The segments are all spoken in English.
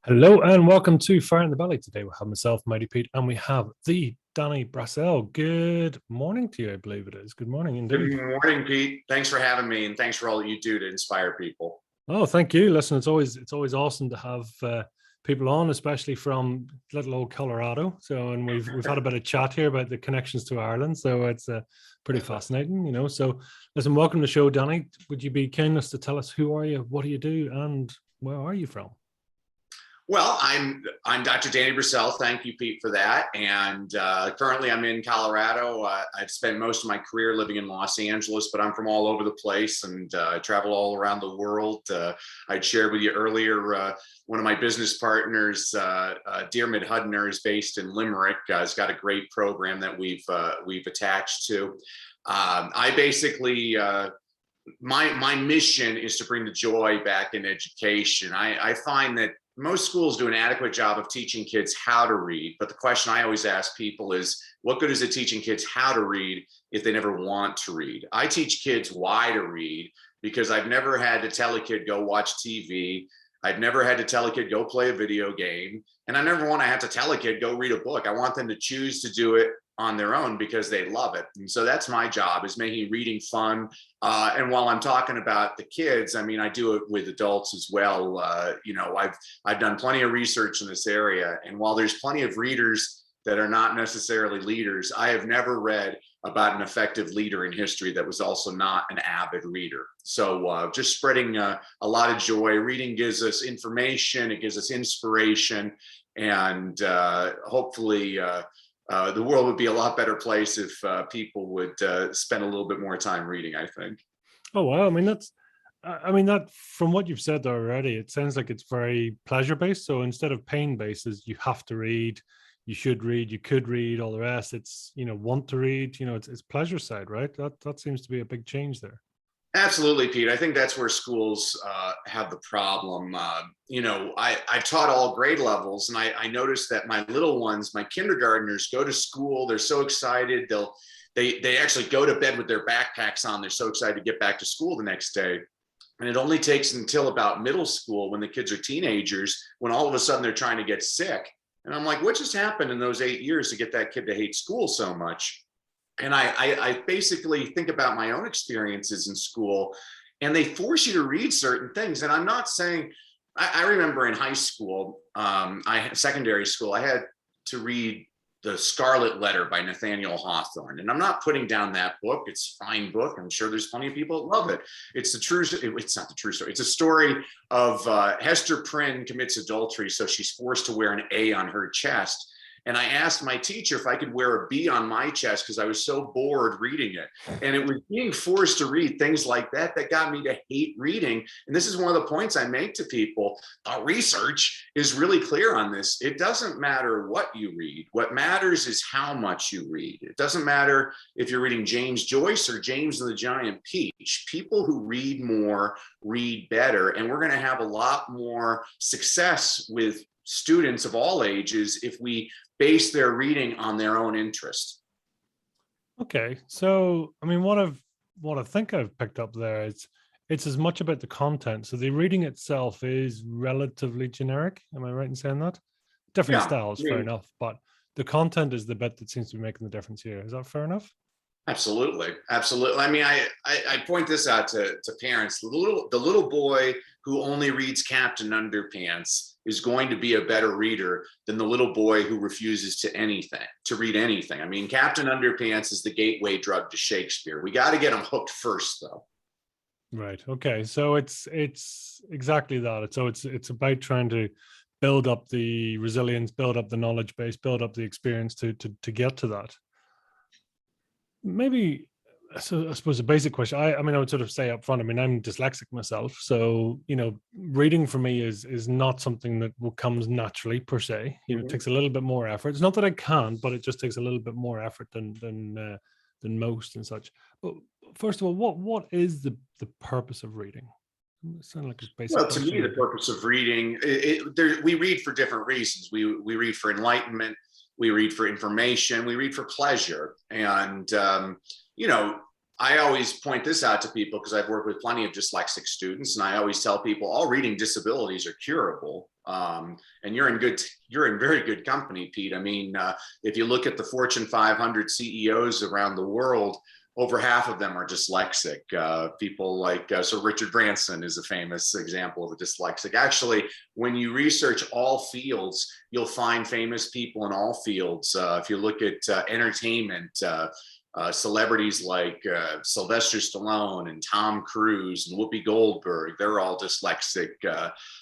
Hello and welcome to Fire in the Belly. Today we have myself, Mighty Pete, and we have the Danny Brassell. Good morning to you, I believe it is. Good morning Good indeed. morning, Pete. Thanks for having me, and thanks for all that you do to inspire people. Oh, thank you. Listen, it's always awesome to have people on, especially from little old Colorado. So, and we've had a bit of chat here about the connections to Ireland. So it's pretty fascinating. So, listen, welcome to the show, Danny. Would you be kind enough to tell us who are you, what do you do, and where are you from? Well, I'm Dr. Danny Brassell. Thank you, Pete, for that. And currently, I'm in Colorado. I've spent most of my career living in Los Angeles, but I'm from all over the place and I travel all around the world. I'd shared with you earlier. One of my business partners, Dearmid Hudner, is based in Limerick. Has got a great program that we've attached to. I basically my mission is to bring the joy back in education. I find that most schools do an adequate job of teaching kids how to read. But the question I always ask people is, what good is it teaching kids how to read if they never want to read? I teach kids why to read because I've never had to tell a kid, go watch TV. I've never had to tell a kid, go play a video game. And I never want to have to tell a kid, go read a book. I want them to choose to do it on their own because they love it. And so that's my job, is making reading fun. And while I'm talking about the kids, I mean, I do it with adults as well. I've done plenty of research in this area. And while there's plenty of readers that are not necessarily leaders, I have never read about an effective leader in history that was also not an avid reader. So just spreading a lot of joy. Reading gives us information, it gives us inspiration, and hopefully the world would be a lot better place if people would spend a little bit more time reading, I think. Oh wow! I mean that from what you've said there already, it sounds like it's very pleasure based. So instead of pain based, is you have to read, you should read, you could read, all the rest. It's want to read. It's pleasure side, right? That seems to be a big change there. Absolutely, Pete. I think that's where schools have the problem. I taught all grade levels, and I noticed that my little ones, my kindergartners, go to school. They're so excited. They actually go to bed with their backpacks on. They're so excited to get back to school the next day. And it only takes until about middle school, when the kids are teenagers, when all of a sudden they're trying to get sick. And I'm like, what just happened in those 8 years to get that kid to hate school so much? And I basically think about my own experiences in school, and they force you to read certain things. And I'm not saying, I remember in high school, secondary school, I had to read The Scarlet Letter by Nathaniel Hawthorne. And I'm not putting down that book. It's a fine book. I'm sure there's plenty of people that love it. It's not the true story. It's a story of Hester Prynne commits adultery, so she's forced to wear an A on her chest. And I asked my teacher if I could wear a B on my chest because I was so bored reading it. And it was being forced to read things like that that got me to hate reading. And this is one of the points I make to people. Research is really clear on this. It doesn't matter what you read. What matters is how much you read. It doesn't matter if you're reading James Joyce or James and the Giant Peach. People who read more read better. And we're going to have a lot more success with students of all ages if we base their reading on their own interest. Okay, so I mean, what I think I've picked up there is it's as much about the content. So the reading itself is relatively generic. Am I right in saying that? Different Yeah, styles, I fair mean, enough, but the content is the bit that seems to be making the difference here. Is that fair enough? absolutely, absolutely. I mean, I point this out to parents. The little boy who only reads Captain Underpants is going to be a better reader than the little boy who refuses to read anything. I mean, Captain Underpants is the gateway drug to Shakespeare. We got to get them hooked first, though. Right. Okay. So it's exactly that. It's about trying to build up the resilience, build up the knowledge base, build up the experience to get to that. Maybe, so I suppose a basic question. I mean, I would sort of say up front, I mean, I'm dyslexic myself. So, reading for me is not something that comes naturally per se. It Mhm. takes a little bit more effort. It's not that I can't, but it just takes a little bit more effort than most and such. But first of all, what is the purpose of reading? It sounds like a basic Well, to me, question, the maybe. purpose of reading, we read for different reasons. We read for enlightenment, we read for information, we read for pleasure. And, you know, I always point this out to people because I've worked with plenty of dyslexic students, and I always tell people all reading disabilities are curable. And you're in very good company, Pete. I mean, if you look at the Fortune 500 CEOs around the world, over half of them are dyslexic. People like Sir Richard Branson is a famous example of a dyslexic. Actually, when you research all fields, you'll find famous people in all fields. If you look at entertainment, celebrities like Sylvester Stallone and Tom Cruise and Whoopi Goldberg, they're all dyslexic.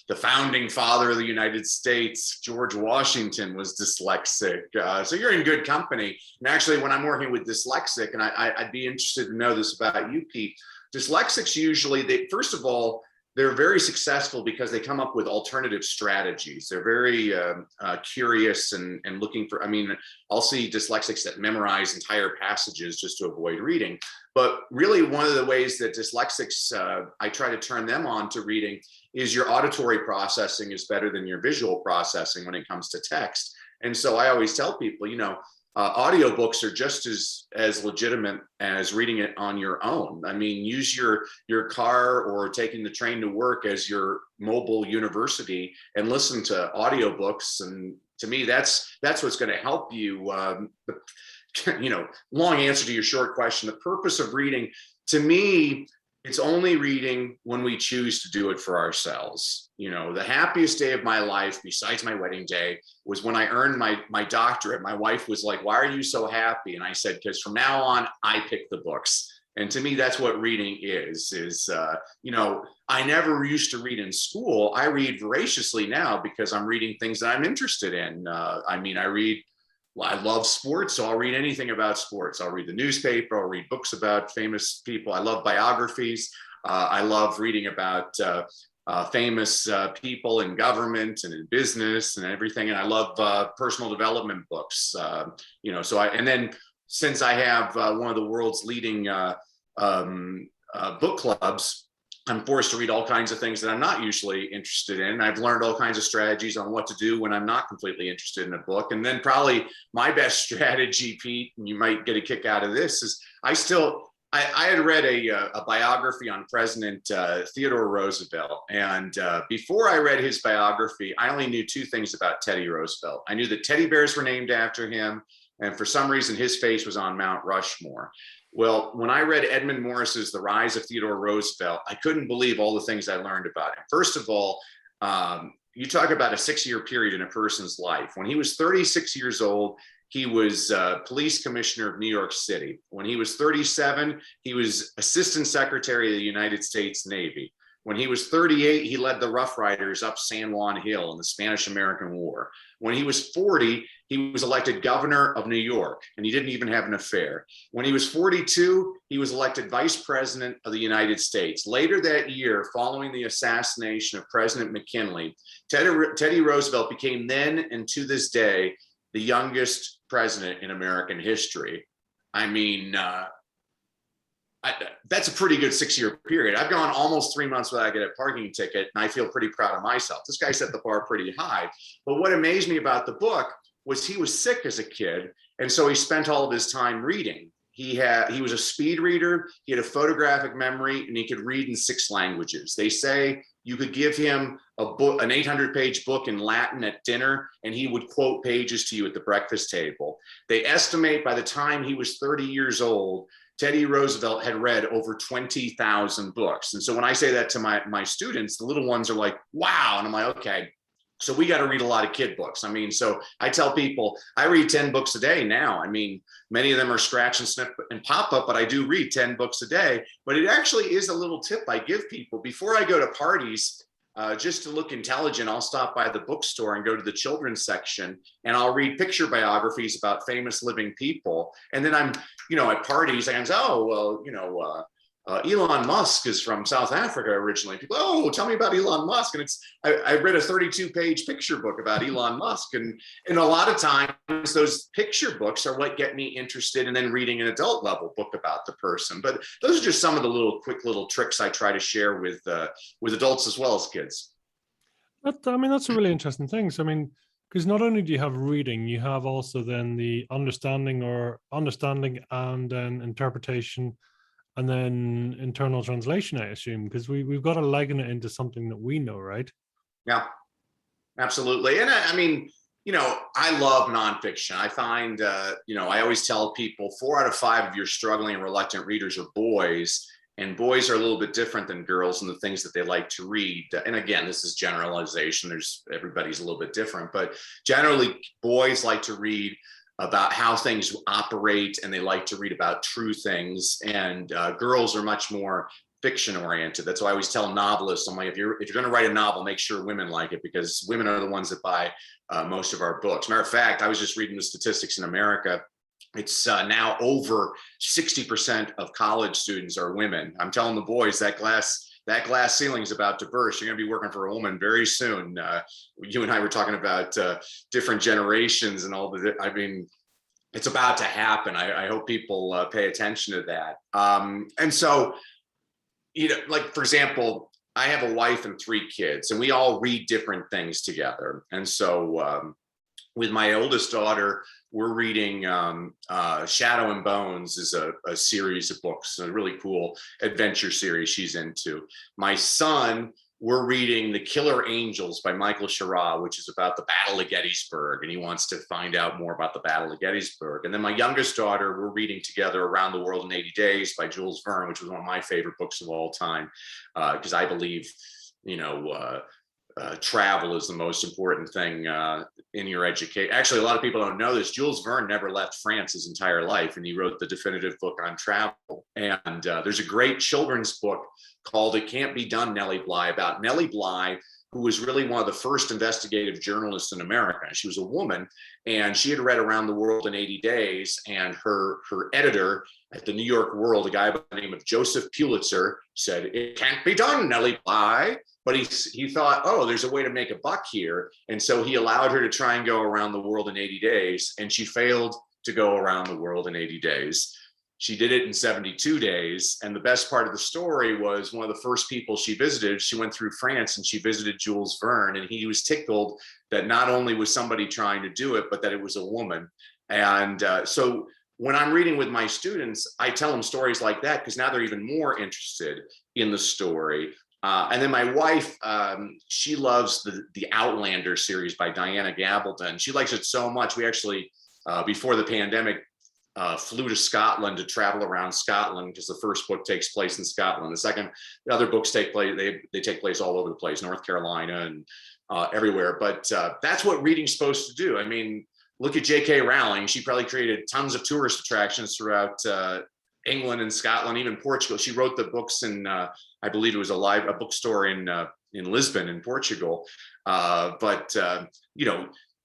The founding father of the United States, George Washington, was dyslexic. So you're in good company. And actually, when I'm working with dyslexic, and I'd be interested to know this about you, Pete, dyslexics usually, first of all, they're very successful because they come up with alternative strategies. They're very curious and looking for, I mean, I'll see dyslexics that memorize entire passages just to avoid reading. But really one of the ways that dyslexics, I try to turn them on to reading is your auditory processing is better than your visual processing when it comes to text. And so I always tell people, audiobooks are just as legitimate as reading it on your own. I mean, use your car or taking the train to work as your mobile university and listen to audiobooks. And to me, that's what's going to help you. Long answer to your short question. The purpose of reading, to me, it's only reading when we choose to do it for ourselves. The happiest day of my life, besides my wedding day, was when I earned my doctorate. My wife was like, "Why are you so happy?" And I said, "Because from now on, I pick the books." And to me, that's what reading is, I never used to read in school. I read voraciously now because I'm reading things that I'm interested in. I love sports, so I'll read anything about sports. I'll read the newspaper, I'll read books about famous people. I love biographies. I love reading about famous people in government and in business and everything. And I love personal development books. And then since I have one of the world's leading book clubs, I'm forced to read all kinds of things that I'm not usually interested in. I've learned all kinds of strategies on what to do when I'm not completely interested in a book. And then probably my best strategy, Pete, and you might get a kick out of this, is I had read a biography on President Theodore Roosevelt. And before I read his biography, I only knew two things about Teddy Roosevelt. I knew that teddy bears were named after him. And for some reason, his face was on Mount Rushmore. Well, when I read Edmund Morris's The Rise of Theodore Roosevelt, I couldn't believe all the things I learned about him. First of all, you talk about a 6-year period in a person's life. When he was 36 years old, he was police commissioner of New York City. When he was 37, he was assistant secretary of the United States Navy. When he was 38, he led the Rough Riders up San Juan Hill in the Spanish-American War. When he was 40, he was elected governor of New York, and he didn't even have an affair. When he was 42, he was elected vice president of the United States. Later that year, following the assassination of President McKinley, Teddy Roosevelt became then and to this day the youngest president in American history. I mean, that's a pretty good 6-year period. I've gone almost 3 months without getting a parking ticket, and I feel pretty proud of myself. This guy set the bar pretty high. But what amazed me about the book was he was sick as a kid, and so he spent all of his time reading. He was a speed reader, he had a photographic memory, and he could read in 6 languages. They say you could give him a book, an 800-page book in Latin at dinner, and he would quote pages to you at the breakfast table. They estimate by the time he was 30 years old, Teddy Roosevelt had read over 20,000 books. And so when I say that to my students, the little ones are like, wow. And I'm like, okay, so we got to read a lot of kid books. I mean, so I tell people I read 10 books a day now. I mean, many of them are scratch and snip and pop up, but I do read 10 books a day. But it actually is a little tip I give people before I go to parties. Just to look intelligent, I'll stop by the bookstore and go to the children's section, and I'll read picture biographies about famous living people. And then I'm, at parties, I can say, oh, well, Elon Musk is from South Africa originally. People, oh, tell me about Elon Musk. And I read a 32-page picture book about Elon Musk. And a lot of times those picture books are what get me interested in then reading an adult level book about the person. But those are just some of the quick little tricks I try to share with adults as well as kids. That's a really interesting thing. So, because not only do you have reading, you have also then the understanding and then interpretation and then internal translation, I assume, because we've got to liken it into something that we know, right? Yeah, absolutely. And I mean, I love nonfiction. I find, I always tell people 4 out of 5 of your struggling and reluctant readers are boys, and boys are a little bit different than girls in the things that they like to read. And again, this is generalization. Everybody's a little bit different, but generally boys like to read about how things operate, and they like to read about true things. And girls are much more fiction oriented. That's why I always tell novelists, I'm like, if you're going to write a novel, make sure women like it, because women are the ones that buy most of our books. Matter of fact, I was just reading the statistics in America. It's now over 60% of college students are women. I'm telling the boys that glass ceiling is about to burst. You're going to be working for a woman very soon. You and I were talking about different generations and all the. I mean, it's about to happen. I hope people pay attention to that. And so, like, for example, I have a wife and 3 kids, and we all read different things together. And so with my oldest daughter, we're reading Shadow and Bones is a series of books, a really cool adventure series she's into. My son, we're reading The Killer Angels by Michael Shira, which is about the Battle of Gettysburg, and he wants to find out more about the Battle of Gettysburg. And then my youngest daughter, we're reading together Around the World in 80 Days by Jules Verne, which was one of my favorite books of all time, because I believe, travel is the most important thing in your education. Actually, a lot of people don't know this. Jules Verne never left France his entire life, and he wrote the definitive book on travel. And there's a great children's book called It Can't Be Done, Nellie Bly, about Nellie Bly, who was really one of the first investigative journalists in America. She was a woman, and she had read Around the World in 80 Days, and her editor at the New York World, a guy by the name of Joseph Pulitzer, said, "It can't be done, Nellie Bly." But he thought, oh, there's a way to make a buck here. And so he allowed her to try and go around the world in 80 days, and she failed to go around the world in 80 days. She did it in 72 days. And the best part of the story was one of the first people she visited, she went through France and she visited Jules Verne, and he was tickled that not only was somebody trying to do it, but that it was a woman. And so when I'm reading with my students, I tell them stories like that because now they're even more interested in the story. And then my wife, she loves the Outlander series by Diana Gabaldon. She likes it so much. We actually, before the pandemic, flew to Scotland to travel around Scotland, because the first book takes place in Scotland. The other books take place, they take place all over the place, North Carolina and everywhere. But that's what reading's supposed to do. I mean, look at J.K. Rowling. She probably created tons of tourist attractions throughout England and Scotland, even Portugal. She wrote the books in, I believe it was a bookstore in Lisbon in Portugal.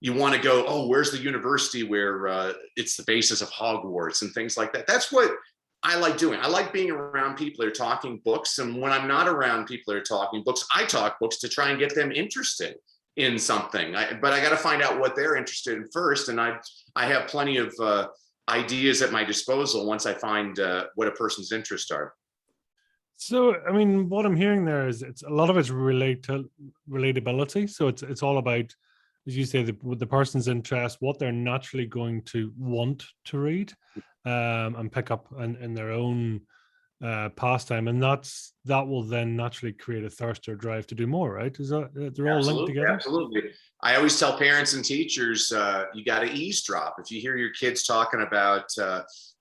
You want to go, oh, where's the university where it's the basis of Hogwarts and things like that. That's what I like doing. I like being around people that are talking books. And when I'm not around people that are talking books, I talk books to try and get them interested in something. But I got to find out what they're interested in first. And I have plenty of ideas at my disposal once I find what a person's interests are. So, I mean, what I'm hearing there is it's a lot of it's relatability. So it's all about, as you say, the person's interest, what they're naturally going to want to read and pick up in their own pastime, and that will then naturally create a thirst or drive to do more, right? Is that they're all linked together? Absolutely. I always tell parents and teachers, you got to eavesdrop. If you hear your kids talking about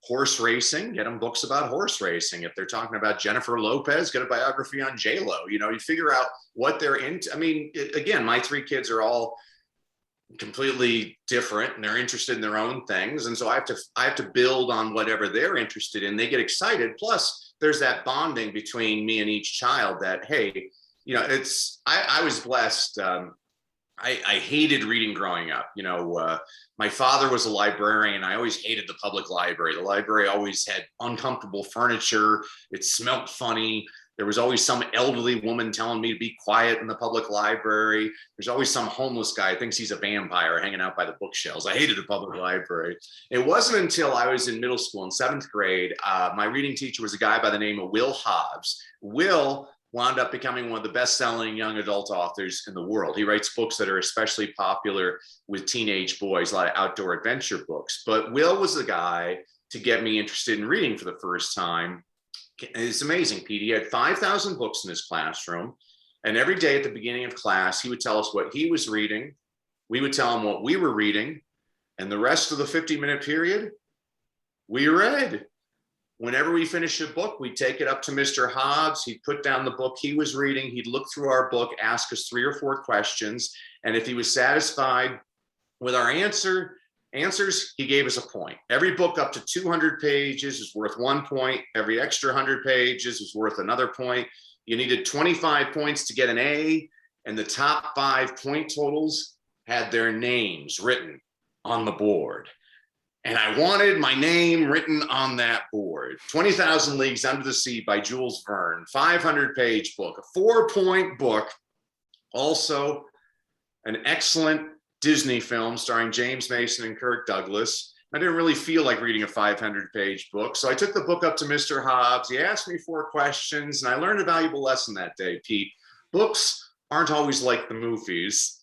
horse racing, get them books about horse racing. If they're talking about Jennifer Lopez, get a biography on J-Lo. You figure out what they're into. I mean, again, my 3 kids are all completely different, and they're interested in their own things, and so I have to build on whatever they're interested in. They get excited. Plus, there's that bonding between me and each child. That, hey, I was blessed. I hated reading growing up. My father was a librarian. I always hated the public library. The library always had uncomfortable furniture. It smelled funny. There was always some elderly woman telling me to be quiet in the public library. There's always some homeless guy who thinks he's a vampire hanging out by the bookshelves. I hated the public library. It wasn't until I was in middle school in 7th grade, my reading teacher was a guy by the name of Will Hobbs. Will wound up becoming one of the best-selling young adult authors in the world. He writes books that are especially popular with teenage boys, a lot of outdoor adventure books. But Will was the guy to get me interested in reading for the first time. It's amazing, Pete. He had 5,000 books in his classroom. And every day at the beginning of class, he would tell us what he was reading. We would tell him what we were reading. And the rest of the 50-minute period, we read. Whenever we finished a book, we'd take it up to Mr. Hobbs. He'd put down the book he was reading. He'd look through our book, ask us 3 or 4 questions. And if he was satisfied with our answers, he gave us a point. Every book up to 200 pages is worth 1 point. Every extra 100 pages is worth another point. You needed 25 points to get an A, and the top 5 point totals had their names written on the board. And I wanted my name written on that board. 20,000 Leagues Under the Sea by Jules Verne, 500-page book, a 4-point book, also an excellent Disney film starring James Mason and Kirk Douglas. I didn't really feel like reading a 500-page book, so I took the book up to Mr. Hobbs. He asked me 4 questions, and I learned a valuable lesson that day, Pete. Books aren't always like the movies.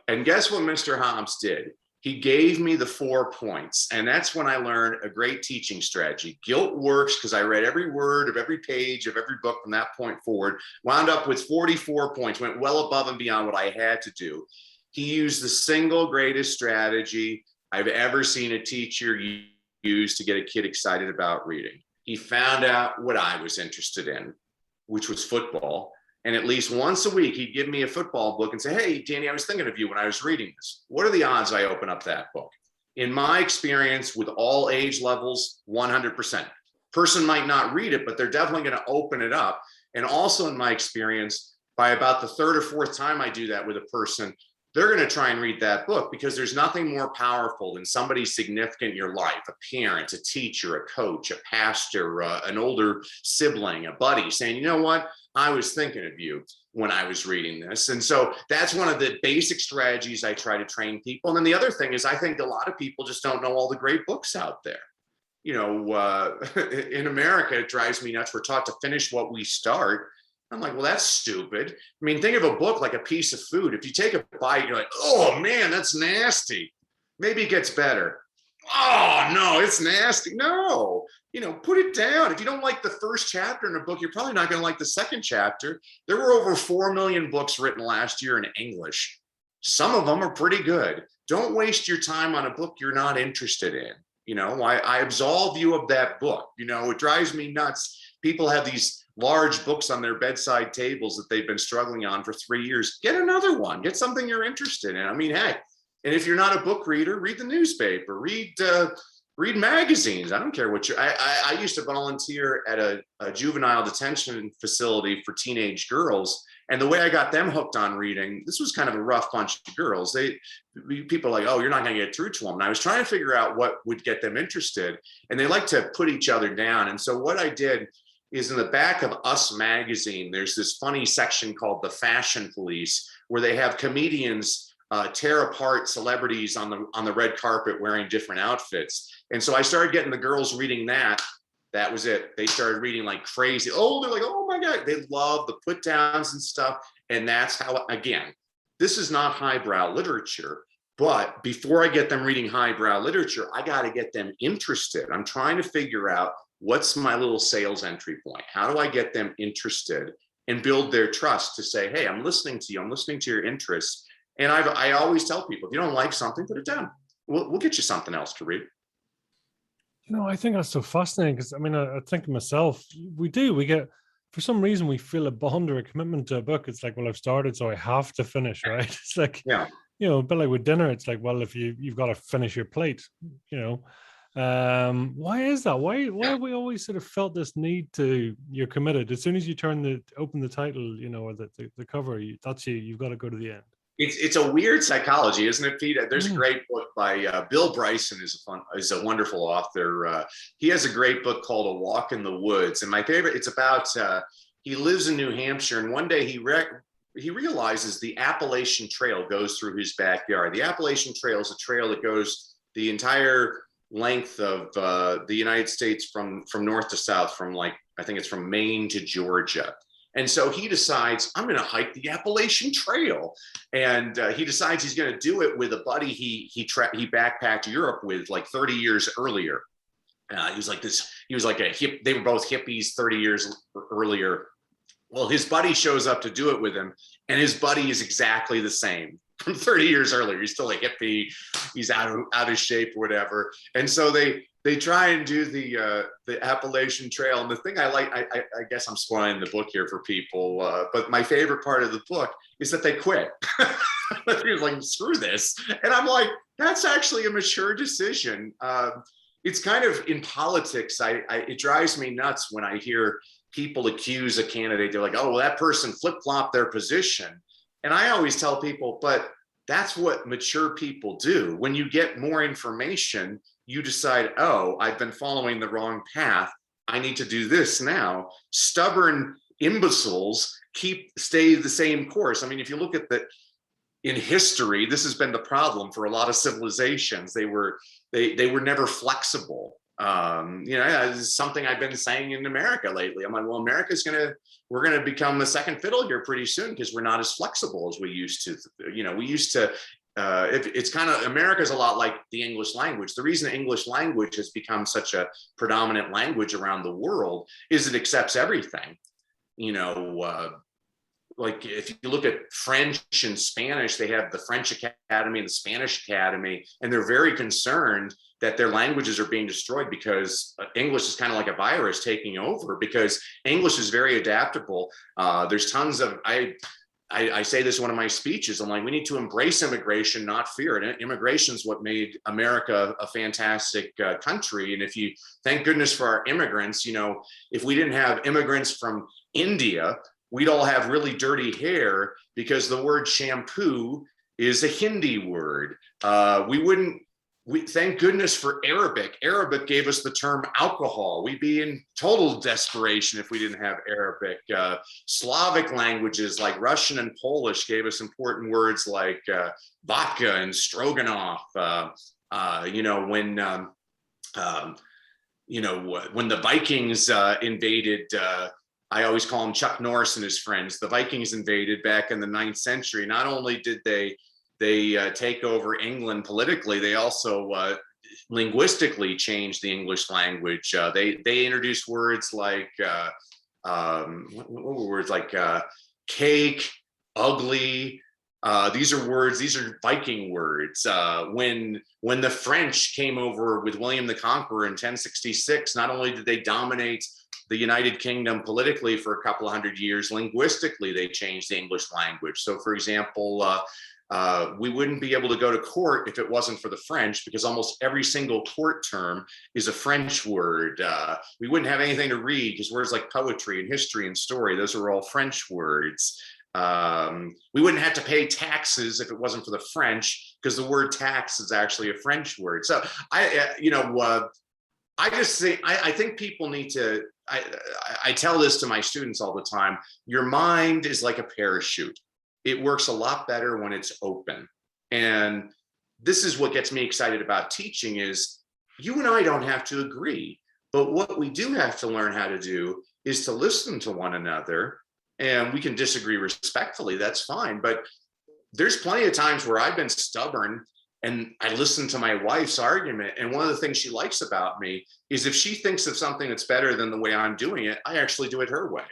And guess what Mr. Hobbs did? He gave me the 4 points, and that's when I learned a great teaching strategy. Guilt works because I read every word of every page of every book from that point forward, wound up with 44 points, went well above and beyond what I had to do. He used the single greatest strategy I've ever seen a teacher use to get a kid excited about reading. He found out what I was interested in, which was football. And at least once a week, he'd give me a football book and say, hey, Danny, I was thinking of you when I was reading this. What are the odds I open up that book? In my experience with all age levels, 100%. Person might not read it, but they're definitely going to open it up. And also in my experience, by about the 3rd or 4th time I do that with a person, they're going to try and read that book because there's nothing more powerful than somebody significant in your life, a parent, a teacher, a coach, a pastor, an older sibling, a buddy saying, you know what? I was thinking of you when I was reading this. And so that's one of the basic strategies I try to train people. And then the other thing is I think a lot of people just don't know all the great books out there. You know, in America, it drives me nuts. We're taught to finish what we start. I'm like, well, that's stupid. I mean, think of a book like a piece of food. If you take a bite, you're like, oh man, that's nasty. Maybe it gets better. Oh no, it's nasty. No, you know, put it down. If you don't like the first chapter in a book, you're probably not going to like the second chapter. There were over 4 million books written last year in English. Some of them are pretty good. Don't waste your time on a book you're not interested in. You know, I absolve you of that book. You know, it drives me nuts. People have these large books on their bedside tables that they've been struggling on for 3 years. Get another one. Get something you're interested in. I mean, hey, and if you're not a book reader, read the newspaper, read magazines. I don't care what you're. I used to volunteer at a juvenile detention facility for teenage girls. And the way I got them hooked on reading, this was kind of a rough bunch of girls. People are like, oh, you're not going to get through to them. And I was trying to figure out what would get them interested. And they like to put each other down. And so what I did is in the back of Us magazine, there's this funny section called The Fashion Police, where they have comedians tear apart celebrities on the red carpet wearing different outfits. And so I started getting the girls reading that. That was it. They started reading like crazy. Oh, they're like, oh my God. They love the put downs and stuff. And that's how, again, this is not highbrow literature, but before I get them reading highbrow literature, I got to get them interested. I'm trying to figure out what's my little sales entry point? How do I get them interested and build their trust to say, hey, I'm listening to you. I'm listening to your interests. And I always tell people, if you don't like something, put it down. We'll get you something else to read. You know, I think that's so fascinating because I mean, I think myself, we get, for some reason, we feel a bond or a commitment to a book. It's like, well, I've started, so I have to finish, right? It's like, yeah, you know, but like with dinner, it's like, well, if you've got to finish your plate, you know. Why is that? Why have we always sort of felt this need to, you're committed as soon as you open the title, you know, or the cover, you've got to go to the end. It's a weird psychology, isn't it, Pete? There's a great book by Bill Bryson, is a wonderful author. He has a great book called A Walk in the Woods, and my favorite, it's about he lives in New Hampshire, and one day he realizes the Appalachian Trail goes through his backyard. The Appalachian Trail is a trail that goes the entire length of the United States from north to south, from like, I think it's from Maine to Georgia. And so he decides, I'm going to hike the Appalachian Trail. And he decides he's going to do it with a buddy he backpacked Europe with like 30 years earlier. He was like this. He was like a hip. They were both hippies 30 years earlier. Well, his buddy shows up to do it with him, and his buddy is exactly the same from 30 years earlier. He's still a hippie. He's out of shape or whatever. And so they try and do the Appalachian Trail. And the thing I like, I guess I'm spoiling the book here for people, but my favorite part of the book is that they quit. He was like, screw this. And I'm like, that's actually a mature decision. It's kind of in politics. It drives me nuts when I hear people accuse a candidate. They're like, oh, well, that person flip-flopped their position. And I always tell people, but that's what mature people do. When you get more information, you decide, oh, I've been following the wrong path. I need to do this now. Stubborn imbeciles stay the same course. I mean, if you look at in history, this has been the problem for a lot of civilizations. They were never flexible. It's something I've been saying in America lately. I'm like, well, we're gonna become a second fiddle here pretty soon because we're not as flexible as we used to. It's kind of, America's a lot like the English language. The reason the English language has become such a predominant language around the world is it accepts everything. Like if you look at French and Spanish, they have the French Academy and the Spanish Academy, and they're very concerned that their languages are being destroyed because English is kind of like a virus taking over, because English is very adaptable. There's tons of, I say this in one of my speeches, I'm like, we need to embrace immigration, not fear it. Immigration is what made America a fantastic country. And thank goodness for our immigrants, if we didn't have immigrants from India, we'd all have really dirty hair because the word shampoo is a Hindi word. Thank goodness for Arabic. Arabic gave us the term alcohol. We'd be in total desperation if we didn't have Arabic. Slavic languages like Russian and Polish gave us important words like vodka and stroganoff. When the Vikings invaded, I always call him Chuck Norris and his friends. The Vikings invaded back in the 9th century. Not only did they take over England politically, they also linguistically changed the English language. They introduced words like what were words like cake, ugly. These are Viking words. When the French came over with William the Conqueror in 1066, not only did they dominate the United Kingdom politically for a couple of hundred years, linguistically they changed the English language. So, for example, we wouldn't be able to go to court if it wasn't for the French, because almost every single court term is a French word. We wouldn't have anything to read because words like poetry and history and story, those are all French words. We wouldn't have to pay taxes if it wasn't for the French, because the word tax is actually a French word. So I just think, I think people need to, I tell this to my students all the time, your mind is like a parachute. It works a lot better when it's open. And this is what gets me excited about teaching is you and I don't have to agree, but what we do have to learn how to do is to listen to one another, and we can disagree respectfully, that's fine. But there's plenty of times where I've been stubborn and I listen to my wife's argument. And one of the things she likes about me is if she thinks of something that's better than the way I'm doing it, I actually do it her way.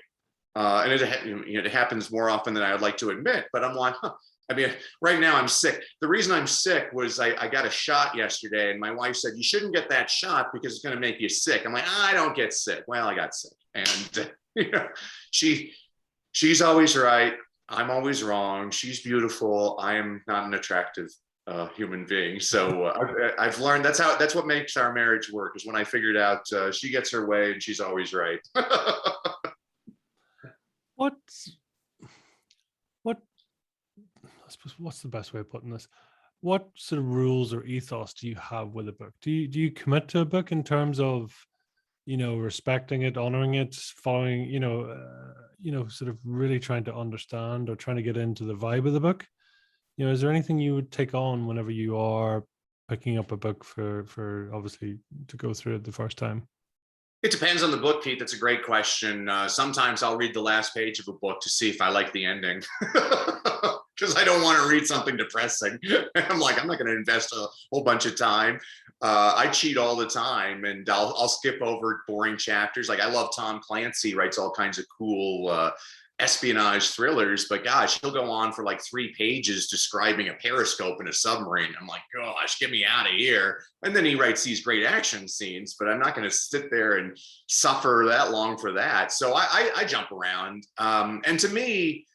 And it happens more often than I would like to admit, but I'm like, I mean, right now I'm sick. The reason I'm sick was I got a shot yesterday, and my wife said, you shouldn't get that shot because it's going to make you sick. I'm like, I don't get sick. Well, I got sick. And she's always right. I'm always wrong. She's beautiful. I am not an attractive human being. So I've learned that's what makes our marriage work, is when I figured out she gets her way and she's always right. What's the best way of putting this? What sort of rules or ethos do you have with a book? Do you commit to a book in terms of, respecting it, honoring it, following, sort of really trying to understand or trying to get into the vibe of the book? Is there anything you would take on whenever you are picking up a book for obviously to go through it the first time? It depends on the book, Pete. That's a great question. Sometimes I'll read the last page of a book to see if I like the ending, because I don't want to read something depressing. I'm like, I'm not going to invest a whole bunch of time. I cheat all the time, and I'll skip over boring chapters. Like I love Tom Clancy, writes all kinds of cool espionage thrillers, but gosh, he'll go on for like 3 pages describing a periscope in a submarine. I'm like, gosh, get me out of here. And then he writes these great action scenes, but I'm not going to sit there and suffer that long for that. So I jump around. And to me,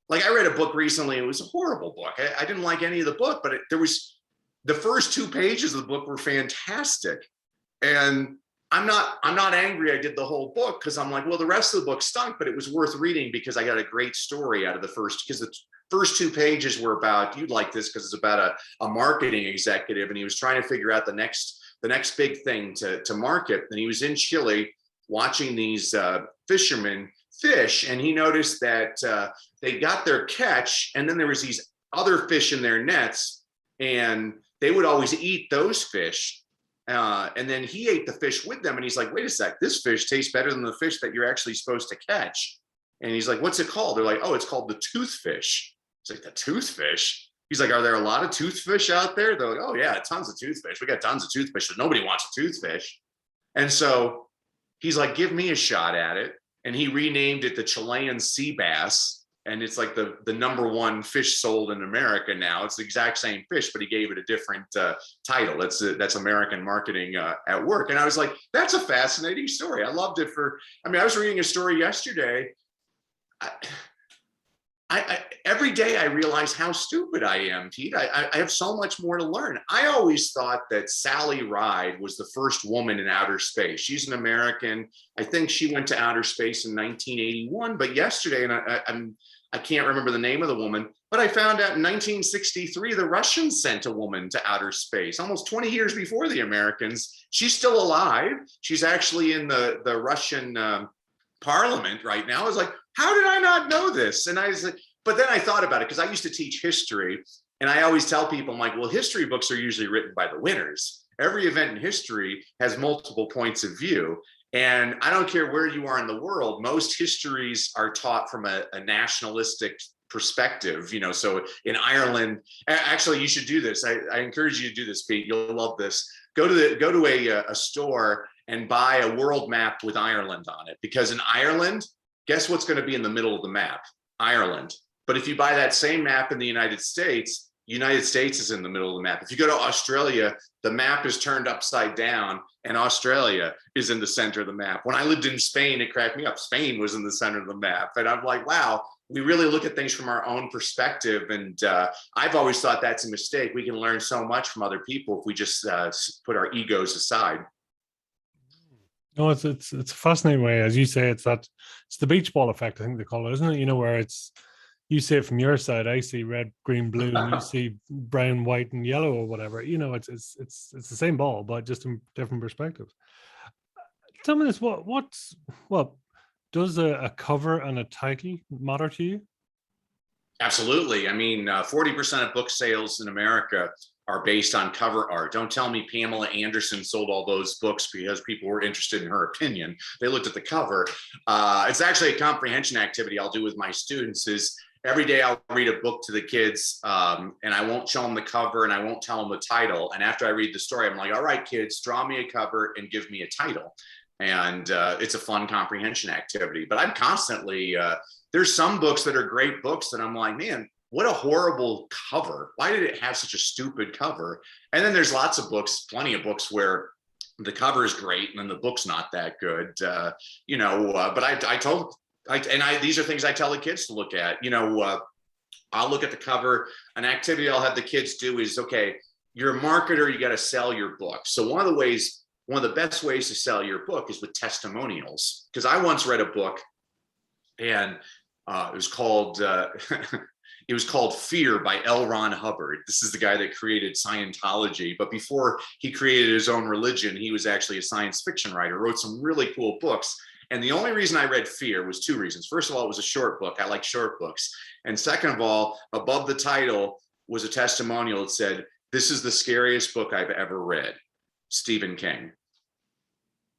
like I read a book recently, it was a horrible book. I didn't like any of the book, but there was the first 2 pages of the book were fantastic. And I'm not angry I did the whole book, because I'm like, well, the rest of the book stunk, but it was worth reading because I got a great story out of the first, because the first 2 pages were about, you'd like this because it's about a marketing executive, and he was trying to figure out the next big thing to market. And he was in Chile watching these fishermen fish, and he noticed that they got their catch, and then there was these other fish in their nets, and they would always eat those fish. And then he ate the fish with them, and he's like, wait a sec, this fish tastes better than the fish that you're actually supposed to catch. And he's like, what's it called? They're like, oh, it's called the toothfish. It's like, the toothfish? He's like, are there a lot of toothfish out there? They're like, oh yeah, tons of toothfish. We got tons of toothfish, but nobody wants a toothfish. And so he's like, give me a shot at it. And he renamed it the Chilean sea bass. And it's like the #1 fish sold in America now. It's the exact same fish, but he gave it a different title. That's American marketing at work. And I was like, that's a fascinating story. I loved it. I was reading a story yesterday. I every day I realize how stupid I am, Pete. I have so much more to learn. I always thought that Sally Ride was the first woman in outer space. She's an American. I think she went to outer space in 1981. But yesterday, and I can't remember the name of the woman, but I found out in 1963, the Russians sent a woman to outer space, almost 20 years before the Americans. She's still alive. She's actually in the Russian parliament right now. I was like, how did I not know this? And I was like, but then I thought about it, because I used to teach history, and I always tell people, I'm like, well, history books are usually written by the winners. Every event in history has multiple points of view. And I don't care where you are in the world, most histories are taught from a nationalistic perspective. So in Ireland, actually, you should do this. I encourage you to do this, Pete. You'll love this. Go to a store and buy a world map with Ireland on it, because in Ireland, guess what's going to be in the middle of the map? Ireland. But if you buy that same map in the United States is in the middle of the map. If you go to Australia, the map is turned upside down, and Australia is in the center of the map. When I lived in Spain, it cracked me up. Spain was in the center of the map. And I'm like, wow, we really look at things from our own perspective. And I've always thought that's a mistake. We can learn so much from other people if we just put our egos aside. No, it's a fascinating way, as you say. It's the beach ball effect, I think they call it, isn't it? Where you see it from your side, I see red, green, blue, and you see brown, white, and yellow, or whatever. It's the same ball, but just in different perspectives. Tell me this: what does a cover and a title matter to you? Absolutely. 40% of book sales in America are based on cover art. Don't tell me Pamela Anderson sold all those books because people were interested in her opinion. They looked at the cover. It's actually a comprehension activity I'll do with my students. Is every day I'll read a book to the kids, and I won't show them the cover, and I won't tell them the title. And after I read the story, I'm like, all right, kids, draw me a cover and give me a title. And it's a fun comprehension activity. But I'm constantly, there's some books that are great books that I'm like, man, what a horrible cover. Why did it have such a stupid cover? And then there's lots of books, plenty of books where the cover is great and then the book's not that good. But these are things I tell the kids to look at. I'll look at the cover. An activity I'll have the kids do is, okay, you're a marketer, you got to sell your book. So one of the best ways to sell your book is with testimonials. Because I once read a book, and it was called Fear by L. Ron Hubbard. This is the guy that created Scientology. But before he created his own religion, he was actually a science fiction writer, wrote some really cool books. And the only reason I read Fear was 2 reasons. First of all, it was a short book. I like short books. And second of all, above the title was a testimonial that said, "This is the scariest book I've ever read. Stephen King."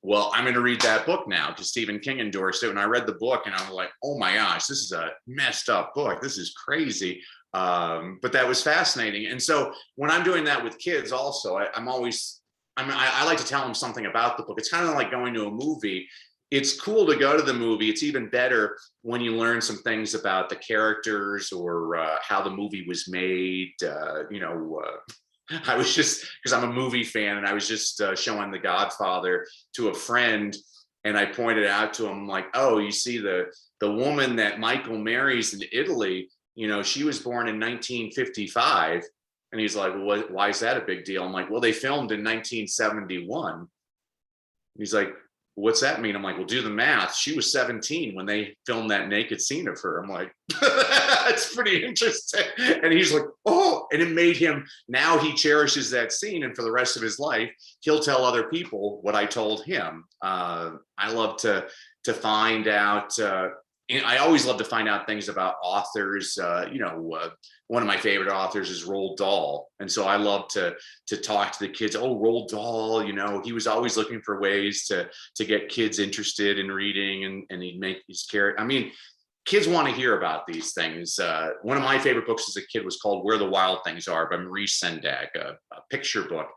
Well, I'm going to read that book now because Stephen King endorsed it. And I read the book and I'm like, oh my gosh, this is a messed up book. This is crazy. But that was fascinating. And so when I'm doing that with kids also, I'm always I mean, I like to tell them something about the book. It's kind of like going to a movie. It's cool to go to the movie. It's even better when you learn some things about the characters or how the movie was made. I was just, because I'm a movie fan, and I was just showing The Godfather to a friend, and I pointed out to him, like, oh, you see the woman that Michael marries in Italy, she was born in 1955. And he's like, well, why is that a big deal? I'm like, well, they filmed in 1971. He's like, what's that mean? I'm like, well, do the math. She was 17 when they filmed that naked scene of her. I'm like, that's pretty interesting. And he's like, oh, and it made him, now he cherishes that scene. And for the rest of his life, he'll tell other people what I told him. I love to find out, I always love to find out things about authors. One of my favorite authors is Roald Dahl. And so I love to talk to the kids. Oh, Roald Dahl, he was always looking for ways to get kids interested in reading, and he'd make these characters. I mean, kids want to hear about these things. One of my favorite books as a kid was called Where the Wild Things Are by Marie Sendak, a picture book.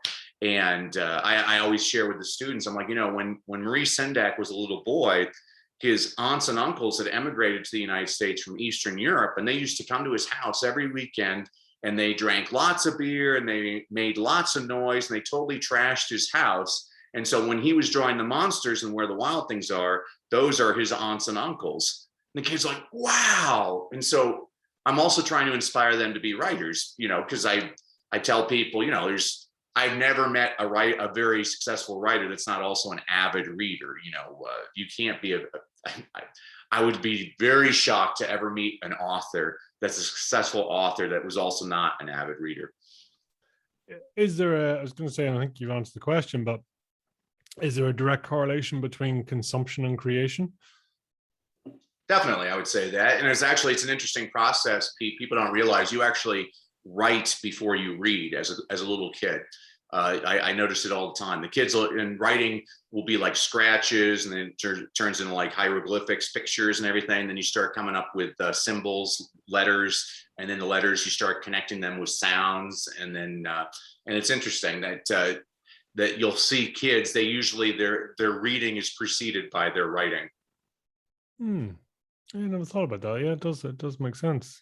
And I always share with the students, I'm like, when Marie Sendak was a little boy, his aunts and uncles had emigrated to the United States from Eastern Europe, and they used to come to his house every weekend, and they drank lots of beer and they made lots of noise, and they totally trashed his house. And so when he was drawing the monsters and Where the Wild Things Are, those are his aunts and uncles. And the kids are like, wow. And so I'm also trying to inspire them to be writers, because I tell people, I've never met a very successful writer that's not also an avid reader. You can't be I would be very shocked to ever meet an author that's a successful author that was also not an avid reader. Is there I was going to say, I think you've answered the question, but is there a direct correlation between consumption and creation? Definitely, I would say that. And it's an interesting process, Pete. People don't realize you actually write before you read as a little kid. I notice it all the time. The kids in writing will be like scratches, and then it turns into like hieroglyphics, pictures and everything. Then you start coming up with symbols, letters, and then the letters, you start connecting them with sounds. And then, and it's interesting that you'll see kids, they usually, their reading is preceded by their writing. I never thought about that. Yeah, it does make sense.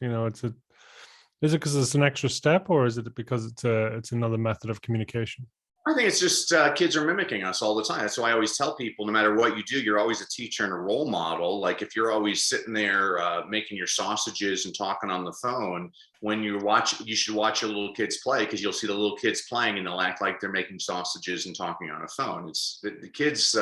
Is it because it's an extra step, or is it because it's another method of communication? I think it's just kids are mimicking us all the time. That's why I always tell people, no matter what you do, you're always a teacher and a role model. Like if you're always sitting there making your sausages and talking on the phone, when you should watch your little kids play, because you'll see the little kids playing and they'll act like they're making sausages and talking on a phone. It's the kids.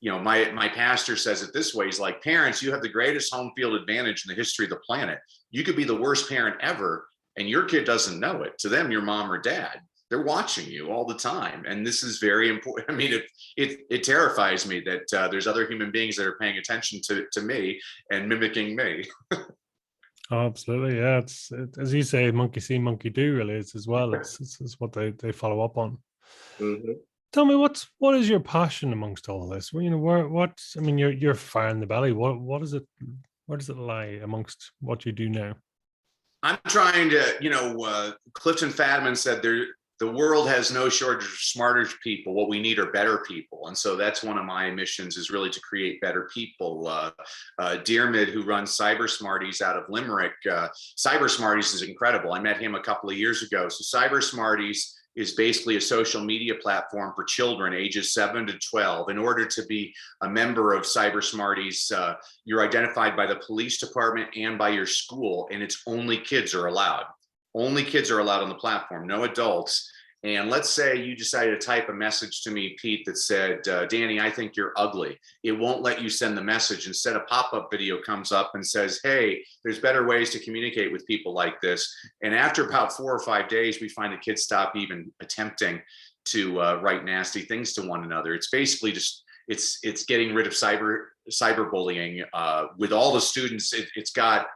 My pastor says it this way. He's like, parents, you have the greatest home field advantage in the history of the planet. You could be the worst parent ever, and your kid doesn't know it. To them, your mom or dad, they're watching you all the time. And this is very important. I mean, it terrifies me that there's other human beings that are paying attention to me and mimicking me. Oh, absolutely. Yeah. It's as you say, monkey see, monkey do, really. It's as well. It's what they follow up on. Mm-hmm. Tell me, what is your passion amongst all this? Well, you're fire in the belly. What is it? Where does it lie amongst what you do now? I'm trying to, Clifton Fadman said the world has no shortage of smarter people. What we need are better people. And so that's one of my missions, is really to create better people. Dearmid, who runs Cyber Smarties out of Limerick, Cyber Smarties is incredible. I met him a couple of years ago. So Cyber Smarties is basically a social media platform for children ages 7 to 12. In order to be a member of Cyber Smarties, you're identified by the police department and by your school, and it's only kids are allowed. Only kids are allowed on the platform, no adults. And let's say you decided to type a message to me, Pete, that said, Danny, I think you're ugly. It won't let you send the message. Instead, a pop-up video comes up and says, hey, there's better ways to communicate with people like this. And after about 4 or 5 days, we find the kids stop even attempting to write nasty things to one another. It's basically just, it's getting rid of cyberbullying. With all the students, it's got,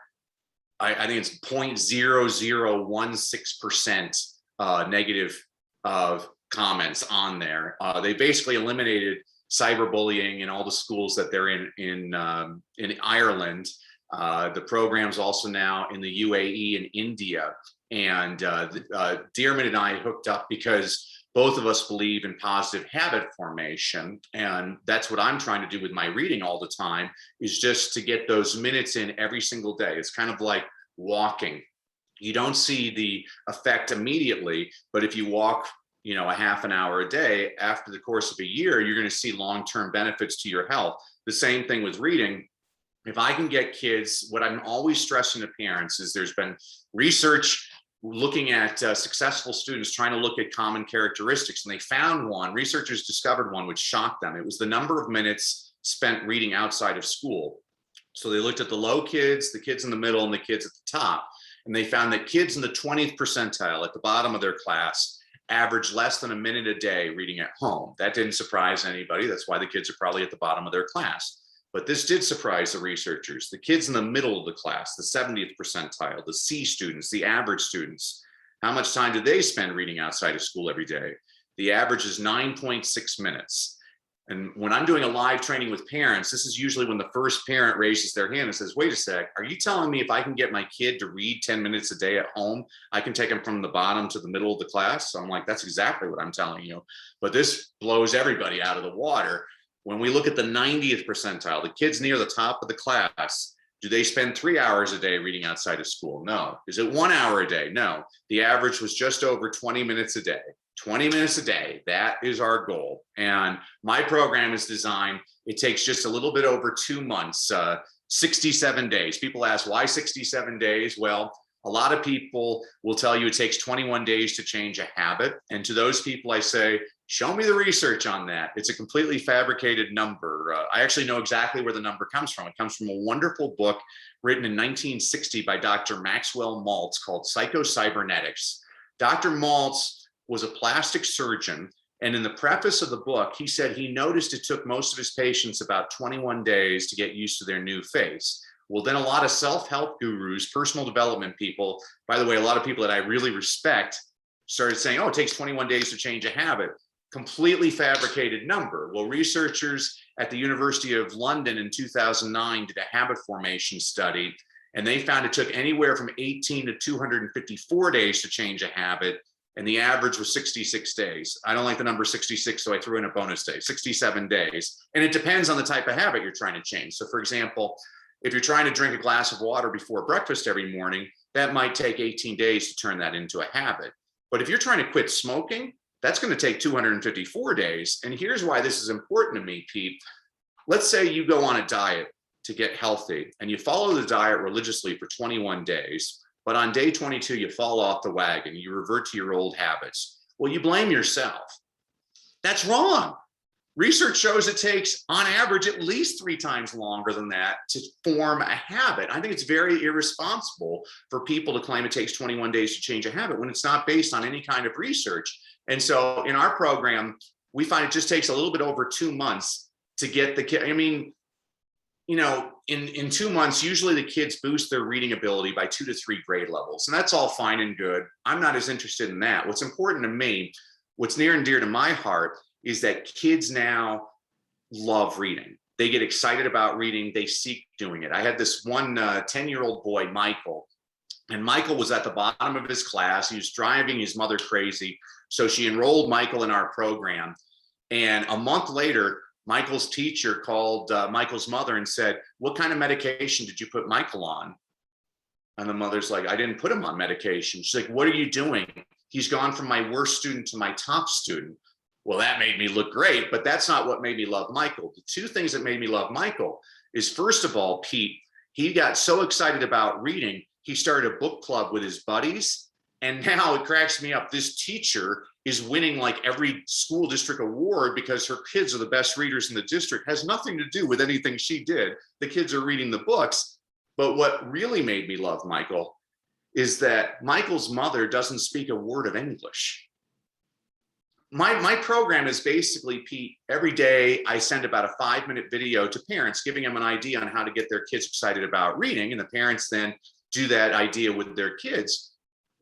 I think it's 0.0016% negative comments on there. They basically eliminated cyberbullying in all the schools that they're in Ireland. The program's also now in the UAE and India. And Dearmid and I hooked up because both of us believe in positive habit formation. And that's what I'm trying to do with my reading all the time, is just to get those minutes in every single day. It's kind of like walking. You don't see the effect immediately, but if you walk, a half an hour a day, after the course of a year, you're going to see long-term benefits to your health. The same thing with reading. If I can get kids, what I'm always stressing to parents is there's been research looking at successful students trying to look at common characteristics, and they found one. Researchers discovered one which shocked them. It was the number of minutes spent reading outside of school. So they looked at the low kids, the kids in the middle, and the kids at the top, and they found that kids in the 20th percentile at the bottom of their class average less than a minute a day reading at home. That didn't surprise anybody. That's why the kids are probably at the bottom of their class. But this did surprise the researchers. The kids in the middle of the class, the 70th percentile, the C students, the average students, how much time do they spend reading outside of school every day? The average is 9.6 minutes. And when I'm doing a live training with parents, this is usually when the first parent raises their hand and says, wait a sec, are you telling me if I can get my kid to read 10 minutes a day at home, I can take them from the bottom to the middle of the class? So I'm like, that's exactly what I'm telling you. But this blows everybody out of the water. When we look at the 90th percentile, the kids near the top of the class, do they spend 3 hours a day reading outside of school? No. Is it 1 hour a day? No. The average was just over 20 minutes a day. 20 minutes a day, that is our goal. And my program is designed, it takes just a little bit over 2 months, 67 days. People ask, why 67 days? Well, a lot of people will tell you it takes 21 days to change a habit. And to those people, I say, show me the research on that. It's a completely fabricated number. I actually know exactly where the number comes from. It comes from a wonderful book written in 1960 by Dr. Maxwell Maltz called Psychocybernetics. Dr. Maltz was a plastic surgeon. And in the preface of the book, he said he noticed it took most of his patients about 21 days to get used to their new face. Well, then a lot of self-help gurus, personal development people, by the way, a lot of people that I really respect started saying, oh, it takes 21 days to change a habit. Completely fabricated number. Well, researchers at the University of London in 2009 did a habit formation study, and they found it took anywhere from 18 to 254 days to change a habit. And the average was 66 days. I don't like the number 66, so I threw in a bonus day, 67 days. And it depends on the type of habit you're trying to change. So for example, if you're trying to drink a glass of water before breakfast every morning, that might take 18 days to turn that into a habit. But if you're trying to quit smoking, that's going to take 254 days. And here's why this is important to me, Pete. Let's say you go on a diet to get healthy and you follow the diet religiously for 21 days. But on day 22, you fall off the wagon, you revert to your old habits. Well, you blame yourself. That's wrong. Research shows it takes, on average, at least 3 times longer than that to form a habit. I think it's very irresponsible for people to claim it takes 21 days to change a habit when it's not based on any kind of research. And so in our program, we find it just takes a little bit over 2 months to get the kid. I mean, in 2 months, usually the kids boost their reading ability by 2 to 3 grade levels. And that's all fine and good. I'm not as interested in that. What's important to me, what's near and dear to my heart, is that kids now love reading. They get excited about reading. They seek doing it. I had this one 10-year-old boy, Michael, and Michael was at the bottom of his class. He was driving his mother crazy. So she enrolled Michael in our program. And a month later, Michael's teacher called Michael's mother and said, what kind of medication did you put Michael on? And the mother's like, I didn't put him on medication. She's like, what are you doing? He's gone from my worst student to my top student. Well, that made me look great, but that's not what made me love Michael. The 2 things that made me love Michael is, first of all, Pete, he got so excited about reading, he started a book club with his buddies. And now it cracks me up. This teacher is winning like every school district award because her kids are the best readers in the district. Has nothing to do with anything she did. The kids are reading the books. But what really made me love Michael is that Michael's mother doesn't speak a word of English. My program is basically, Pete, every day I send about a 5-minute video to parents giving them an idea on how to get their kids excited about reading. And the parents then do that idea with their kids.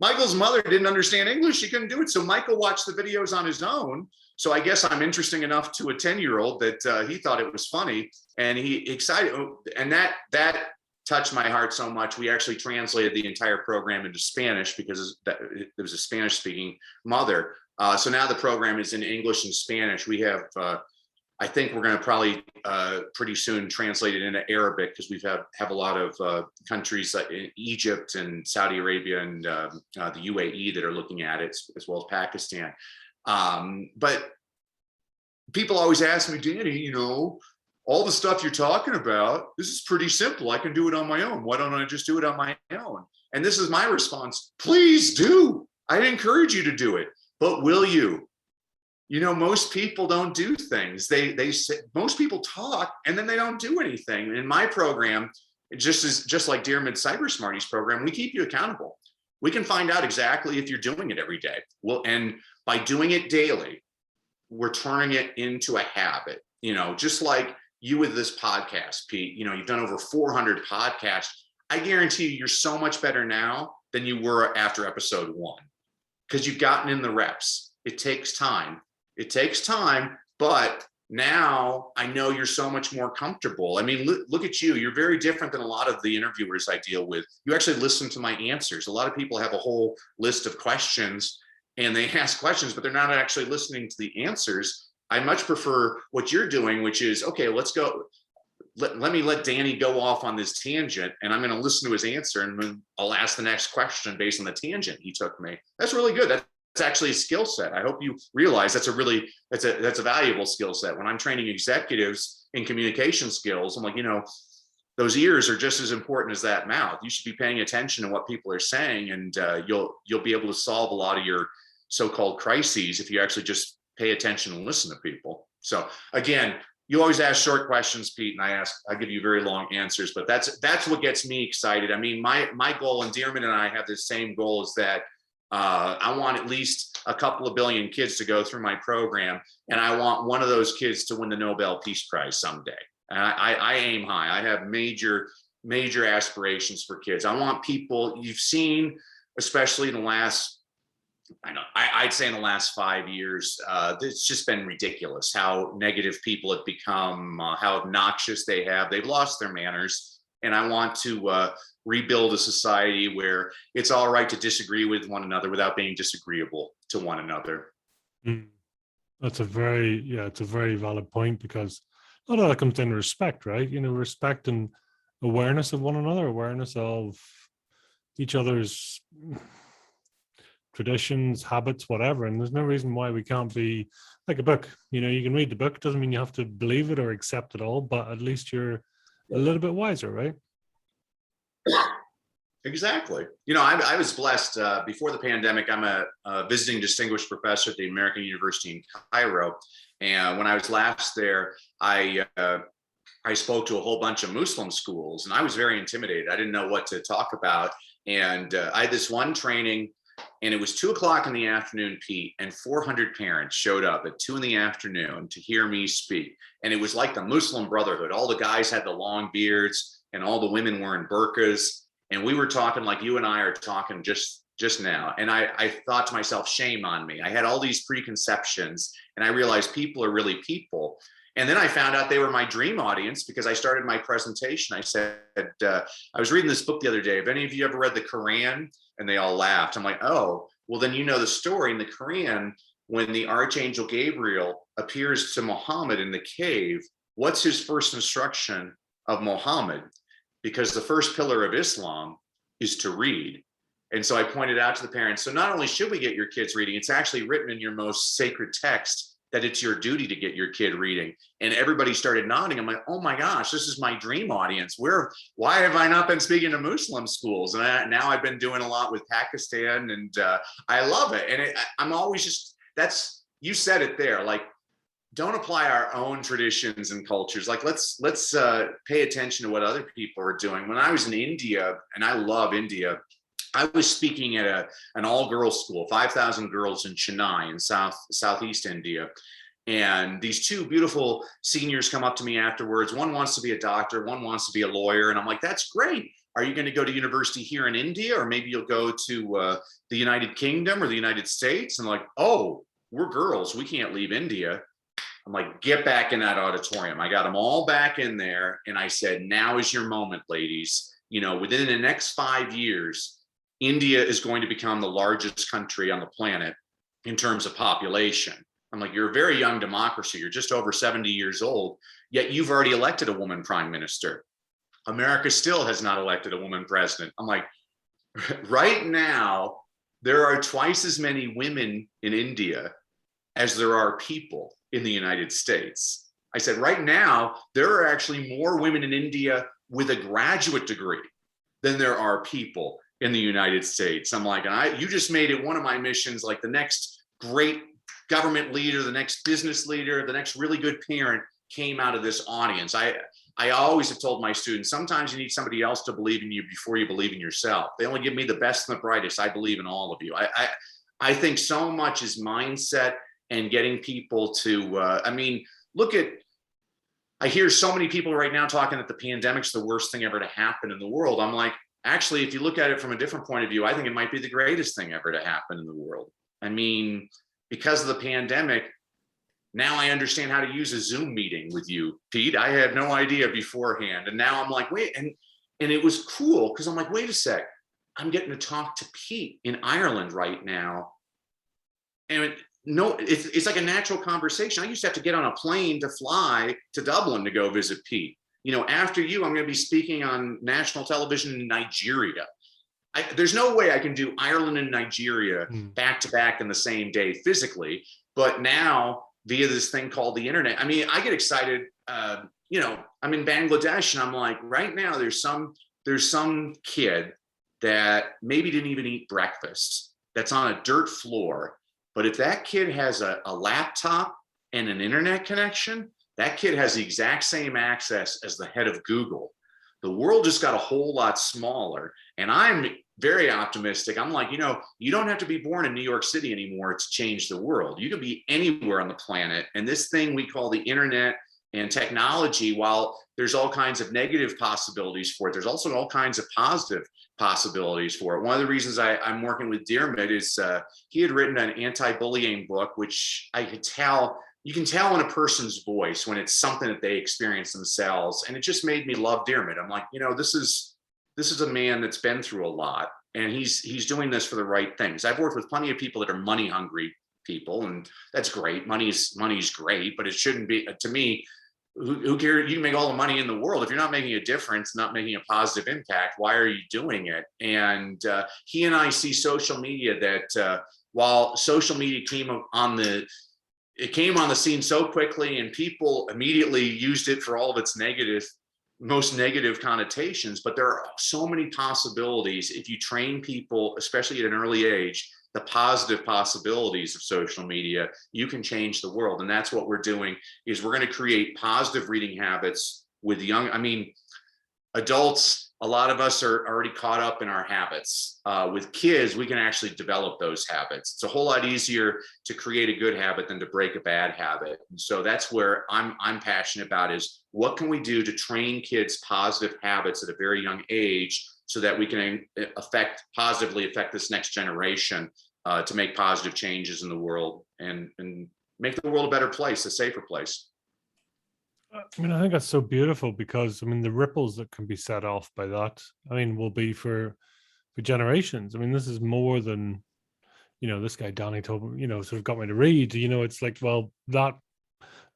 Michael's mother didn't understand English. She couldn't do it. So Michael watched the videos on his own. So I guess I'm interesting enough to a 10-year-old that he thought it was funny and he excited. And that touched my heart so much. We actually translated the entire program into Spanish because it was a Spanish speaking mother. So now the program is in English and Spanish. We have, I think we're going to probably pretty soon translate it into Arabic, because we have a lot of countries like Egypt and Saudi Arabia and the UAE that are looking at it, as well as Pakistan. But people always ask me, Danny, you know, all the stuff you're talking about, this is pretty simple. I can do it on my own. Why don't I just do it on my own? And this is my response: please do. I encourage you to do it. But will you? You know, most people don't do things. They say, most people talk and then they don't do anything. In my program, just like Dear Mid Cyber Smarties program, we keep you accountable. We can find out exactly if you're doing it every day. Well, and by doing it daily, we're turning it into a habit. You know, just like you with this podcast, Pete. You know, you've done over 400 podcasts. I guarantee you, you're so much better now than you were after episode 1, because you've gotten in the reps. It takes time. It takes time, but now I know you're so much more comfortable. I mean, look at you. You're very different than a lot of the interviewers I deal with. You actually listen to my answers. A lot of people have a whole list of questions and they ask questions, but they're not actually listening to the answers. I much prefer what you're doing, which is, okay, let's go. Let me let Danny go off on this tangent, and I'm going to listen to his answer, and then I'll ask the next question based on the tangent he took me. That's really good. That's actually a skill set. I hope you realize that's a valuable skill set. When I'm training executives in communication skills, I'm like, you know, those ears are just as important as that mouth. You should be paying attention to what people are saying, and you'll be able to solve a lot of your so-called crises if you actually just pay attention and listen to people. So again, you always ask short questions, Pete, and I give you very long answers, but that's what gets me excited. I mean, my goal, and Dearman and I have the same goal, is that I want at least a couple of billion kids to go through my program, and I want one of those kids to win the Nobel Peace Prize someday. And I aim high. I have major aspirations for kids. I want people, you've seen, especially in the last, I'd say in the last 5 years, it's just been ridiculous how negative people have become, how obnoxious they've lost their manners. And I want to rebuild a society where it's all right to disagree with one another without being disagreeable to one another. That's it's a very valid point, because a lot of that comes down to respect, right? You know, respect and awareness of one another, awareness of each other's traditions, habits, whatever. And there's no reason why we can't be like a book. You know, you can read the book. It doesn't mean you have to believe it or accept it all, but at least you're a little bit wiser, right? Exactly. You know, I was blessed before the pandemic. I'm a visiting distinguished professor at the American University in Cairo. And when I was last there, I spoke to a whole bunch of Muslim schools, and I was very intimidated. I didn't know what to talk about. And I had this one training, and it was 2:00 in the afternoon, Pete, and 400 parents showed up at 2 PM to hear me speak. And it was like the Muslim Brotherhood. All the guys had the long beards and all the women were in burqas. And we were talking like you and I are talking just now. And I thought to myself, shame on me. I had all these preconceptions, and I realized people are really people. And then I found out they were my dream audience, because I started my presentation. I said, I was reading this book the other day. Have any of you ever read the Quran? And they all laughed. I'm like, oh, well, then you know the story in the Quran. When the Archangel Gabriel appears to Muhammad in the cave, what's his first instruction of Muhammad? Because the first pillar of Islam is to read. And so I pointed out to the parents, so not only should we get your kids reading, it's actually written in your most sacred text that it's your duty to get your kid reading. And everybody started nodding. I'm like, oh my gosh, this is my dream audience. Why have I not been speaking to Muslim schools? And now I've been doing a lot with Pakistan, and I love it. And I'm always just, you said it there, like, don't apply our own traditions and cultures. Like, let's pay attention to what other people are doing. When I was in India, and I love India, I was speaking at an all-girls school, 5,000 girls in Chennai in southeast India. And these two beautiful seniors come up to me afterwards. One wants to be a doctor, one wants to be a lawyer. And I'm like, that's great. Are you going to go to university here in India, or maybe you'll go to the United Kingdom or the United States? And like, oh, we're girls, we can't leave India. I'm like, get back in that auditorium. I got them all back in there. And I said, now is your moment, ladies. You know, within the next 5 years, India is going to become the largest country on the planet. in terms of population. I'm like, you're a very young democracy. You're just over 70 years old, yet you've already elected a woman prime minister. America still has not elected a woman president. I'm like, right now, there are twice as many women in India as there are people in the United States. I said, right now, there are actually more women in India with a graduate degree than there are people in the United States. I'm like, and you just made it one of my missions, like the next great government leader, the next business leader, the next really good parent came out of this audience. I always have told my students, sometimes you need somebody else to believe in you before you believe in yourself. They only give me the best and the brightest. I believe in all of you. I think so much is mindset and getting people to, I hear so many people right now talking that the pandemic's the worst thing ever to happen in the world. I'm like, actually, if you look at it from a different point of view, I think it might be the greatest thing ever to happen in the world. I mean, because of the pandemic, now I understand how to use a Zoom meeting with you, Pete. I had no idea beforehand. And now I'm like, wait, and it was cool because I'm like, wait a sec, I'm getting to talk to Pete in Ireland right now. And it's like a natural conversation. I used to have to get on a plane to fly to Dublin to go visit Pete. You know, after you, I'm going to be speaking on national television in Nigeria. There's no way I can do Ireland and Nigeria back to back in the same day physically. But now, via this thing called the internet, I mean, I get excited. I'm in Bangladesh, and I'm like, right now, there's some kid that maybe didn't even eat breakfast that's on a dirt floor. But if that kid has a laptop and an internet connection, that kid has the exact same access as the head of Google. The world just got a whole lot smaller. And I'm very optimistic. I'm like, you don't have to be born in New York City anymore to change the world. You can be anywhere on the planet. And this thing we call the internet and technology, while there's all kinds of negative possibilities for it, there's also all kinds of positive possibilities for it. One of the reasons I'm working with Dermot is he had written an anti-bullying book, which you can tell in a person's voice when it's something that they experience themselves. And it just made me love Dermot. I'm like, this is a man that's been through a lot, and he's doing this for the right things. I've worked with plenty of people that are money hungry people, and that's great. Money's great, but it shouldn't be, to me, who cares? You can make all the money in the world. If you're not making a difference, not making a positive impact, why are you doing it? And he and I see social media that while social media came on the scene so quickly, and people immediately used it for all of its most negative connotations, but there are so many possibilities if you train people, especially at an early age, the positive possibilities of social media. You can change the world. And that's what we're doing, is we're going to create positive reading habits with adults. A lot of us are already caught up in our habits. With kids, we can actually develop those habits. It's a whole lot easier to create a good habit than to break a bad habit. And so that's where I'm passionate about, is what can we do to train kids positive habits at a very young age, so that we can positively affect this next generation to make positive changes in the world and make the world a better place, a safer place. I mean, I think that's so beautiful, because the ripples that can be set off by that, will be for generations. This is more than, this guy Danny told me, sort of got me to read. It's like, well, that,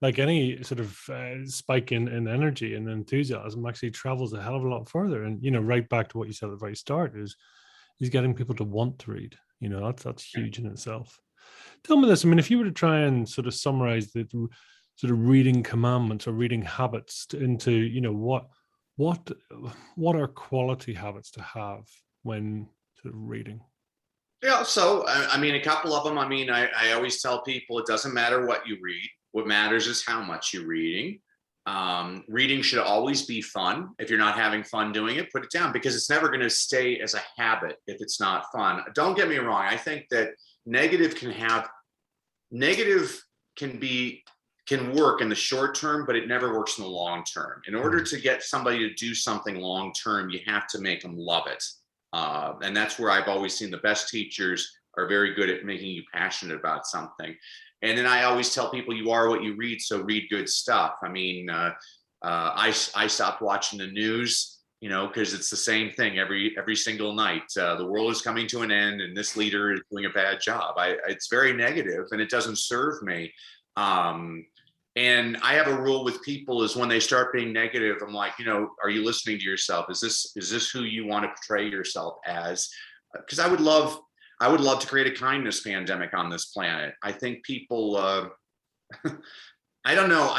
like any sort of spike in energy and enthusiasm, actually travels a hell of a lot further. And right back to what you said at the very start, is getting people to want to read. That's huge in itself. Tell me this. If you were to try and sort of summarize the sort of reading commandments or reading habits into, what are quality habits to have when sort of reading? Yeah, so a couple of them. I always tell people it doesn't matter what you read. What matters is how much you're reading. Reading should always be fun. If you're not having fun doing it, put it down, because it's never going to stay as a habit if it's not fun. Don't get me wrong. I think that negative can work in the short term, but it never works in the long term. In order to get somebody to do something long term, you have to make them love it. And that's where I've always seen the best teachers are very good at making you passionate about something. And then I always tell people, you are what you read, so read good stuff. I stopped watching the news because it's the same thing every single night. The world is coming to an end, and this leader is doing a bad job. It's very negative, and it doesn't serve me. And I have a rule with people is when they start being negative, I'm like, are you listening to yourself? Is this who you want to portray yourself as? Because I would love to create a kindness pandemic on this planet. I think people, I don't know.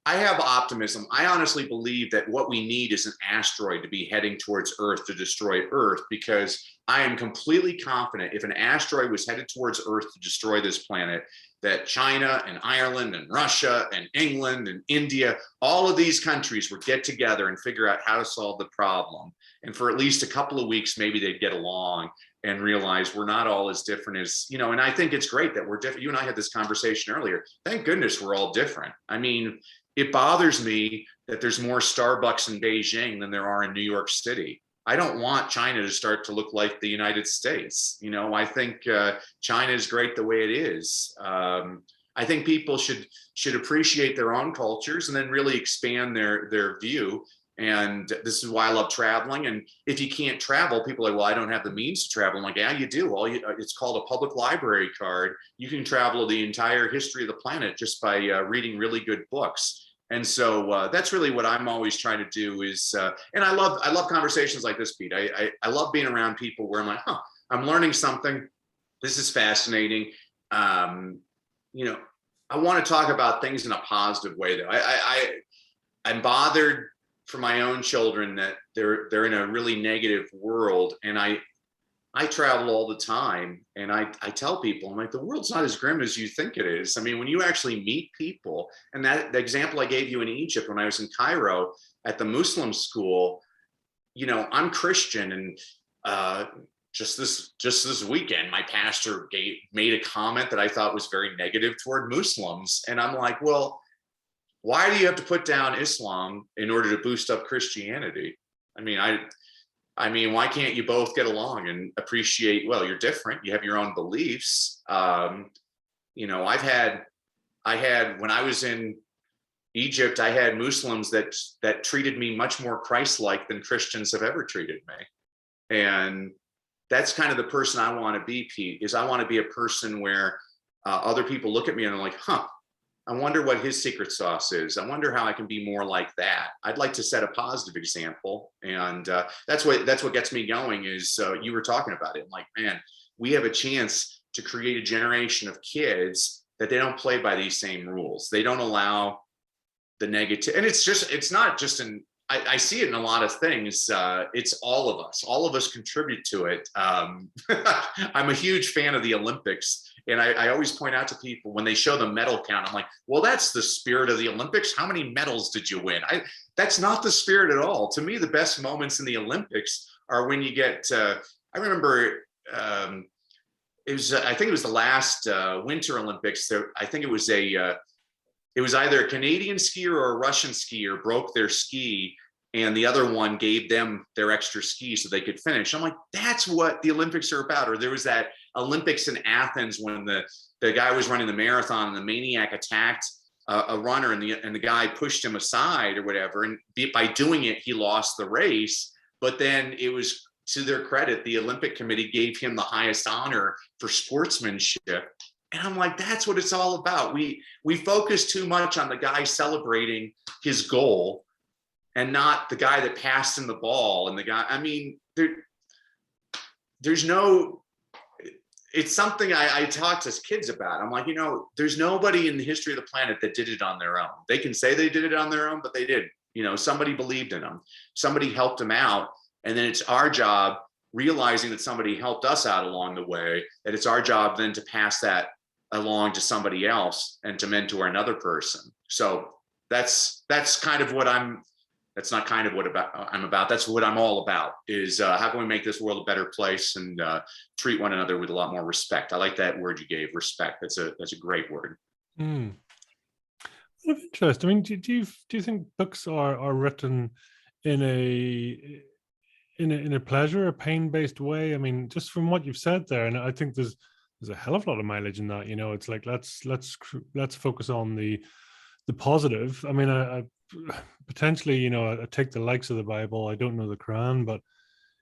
I have optimism. I honestly believe that what we need is an asteroid to be heading towards Earth to destroy Earth, because I am completely confident if an asteroid was headed towards Earth to destroy this planet, that China and Ireland and Russia and England and India, all of these countries would get together and figure out how to solve the problem. And for at least a couple of weeks, maybe they'd get along and realize we're not all as different as, and I think it's great that we're different. You and I had this conversation earlier. Thank goodness we're all different. I mean, it bothers me that there's more Starbucks in Beijing than there are in New York City. I don't want China to start to look like the United States. I think China is great the way it is. I think people should appreciate their own cultures and then really expand their view. And this is why I love traveling. And if you can't travel, people are like, well, I don't have the means to travel. I'm like, yeah, you do. It's called a public library card. You can travel the entire history of the planet just by reading really good books. And so that's really what I'm always trying to do is, and I love conversations like this, Pete. I love being around people where I'm like, I'm learning something. This is fascinating. I want to talk about things in a positive way though. I'm bothered for my own children that they're in a really negative world. And I travel all the time, and I tell people, I'm like, the world's not as grim as you think it is. I mean, when you actually meet people, and the example I gave you in Egypt when I was in Cairo at the Muslim school, I'm Christian, and just this weekend, my pastor made a comment that I thought was very negative toward Muslims, and I'm like, well, why do you have to put down Islam in order to boost up Christianity? I mean, why can't you both get along and appreciate, well, you're different. You have your own beliefs. I had, when I was in Egypt, I had Muslims that treated me much more Christ-like than Christians have ever treated me. And that's kind of the person I want to be, Pete, is I want to be a person where other people look at me and they're like, I wonder what his secret sauce is. I wonder how I can be more like that. I'd like to set a positive example. And that's what gets me going is you were talking about it. I'm like, man, we have a chance to create a generation of kids that they don't play by these same rules. They don't allow the negative. And it's not just I see it in a lot of things. It's all of us. All of us contribute to it. I'm a huge fan of the Olympics. And I always point out to people when they show the medal count, I'm like, well, that's the spirit of the Olympics. How many medals did you win? That's not the spirit at all. To me, the best moments in the Olympics are when you get, I remember, I think it was the last Winter Olympics. I think it was it was either a Canadian skier or a Russian skier broke their ski, and the other one gave them their extra ski so they could finish. I'm like, that's what the Olympics are about. Or there was that Olympics in Athens when the guy was running the marathon and the maniac attacked a runner and the guy pushed him aside or whatever. And by doing it, he lost the race. But then it was, to their credit, the Olympic Committee gave him the highest honor for sportsmanship. And I'm like, that's what it's all about. We focus too much on the guy celebrating his goal and not the guy that passed him the ball. And the guy, I mean, there's no, it's something I talk to kids about. I'm like, there's nobody in the history of the planet that did it on their own. They can say they did it on their own, but they didn't. Somebody believed in them. Somebody helped them out. And then it's our job, realizing that somebody helped us out along the way, that it's our job then to pass that along to somebody else and to mentor another person. So that's kind of what that's not kind of what I'm about. That's what I'm all about is how can we make this world a better place and treat one another with a lot more respect. I like that word you gave, respect. That's a great word. Of interest. I mean, do you think books are written in a pleasure or pain-based way? I mean, just from what you've said there, and I think there's a hell of a lot of mileage in that. It's like let's focus on the positive. I mean, potentially, I take the likes of the Bible. I don't know the Quran, but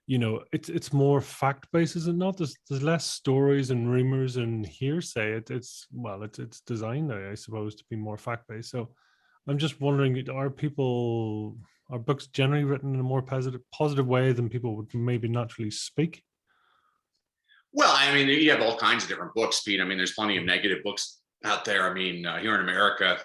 it's more fact based, is it not? There's less stories and rumors and hearsay. It's designed, I suppose, to be more fact based. So I'm just wondering, are books generally written in a more positive way than people would maybe naturally speak? Well, I mean, you have all kinds of different books, Pete. I mean, there's plenty of negative books out there. I mean, here in America,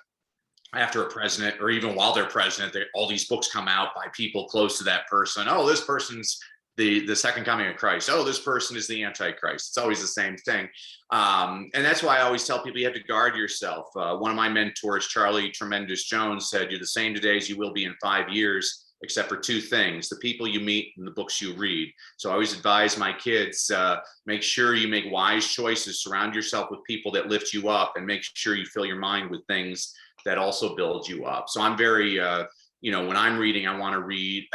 after a president, or even while they're president, all these books come out by people close to that person. Oh, this person's the second coming of Christ. Oh, this person is the Antichrist. It's always the same thing. And that's why I always tell people you have to guard yourself. One of my mentors, Charlie Tremendous Jones, said, "You're the same today as you will be in 5 years, except for two things: the people you meet and the books you read." So I always advise my kids, make sure you make wise choices, surround yourself with people that lift you up, and make sure you fill your mind with things that also build you up. So I'm very, when I'm reading, I want to read.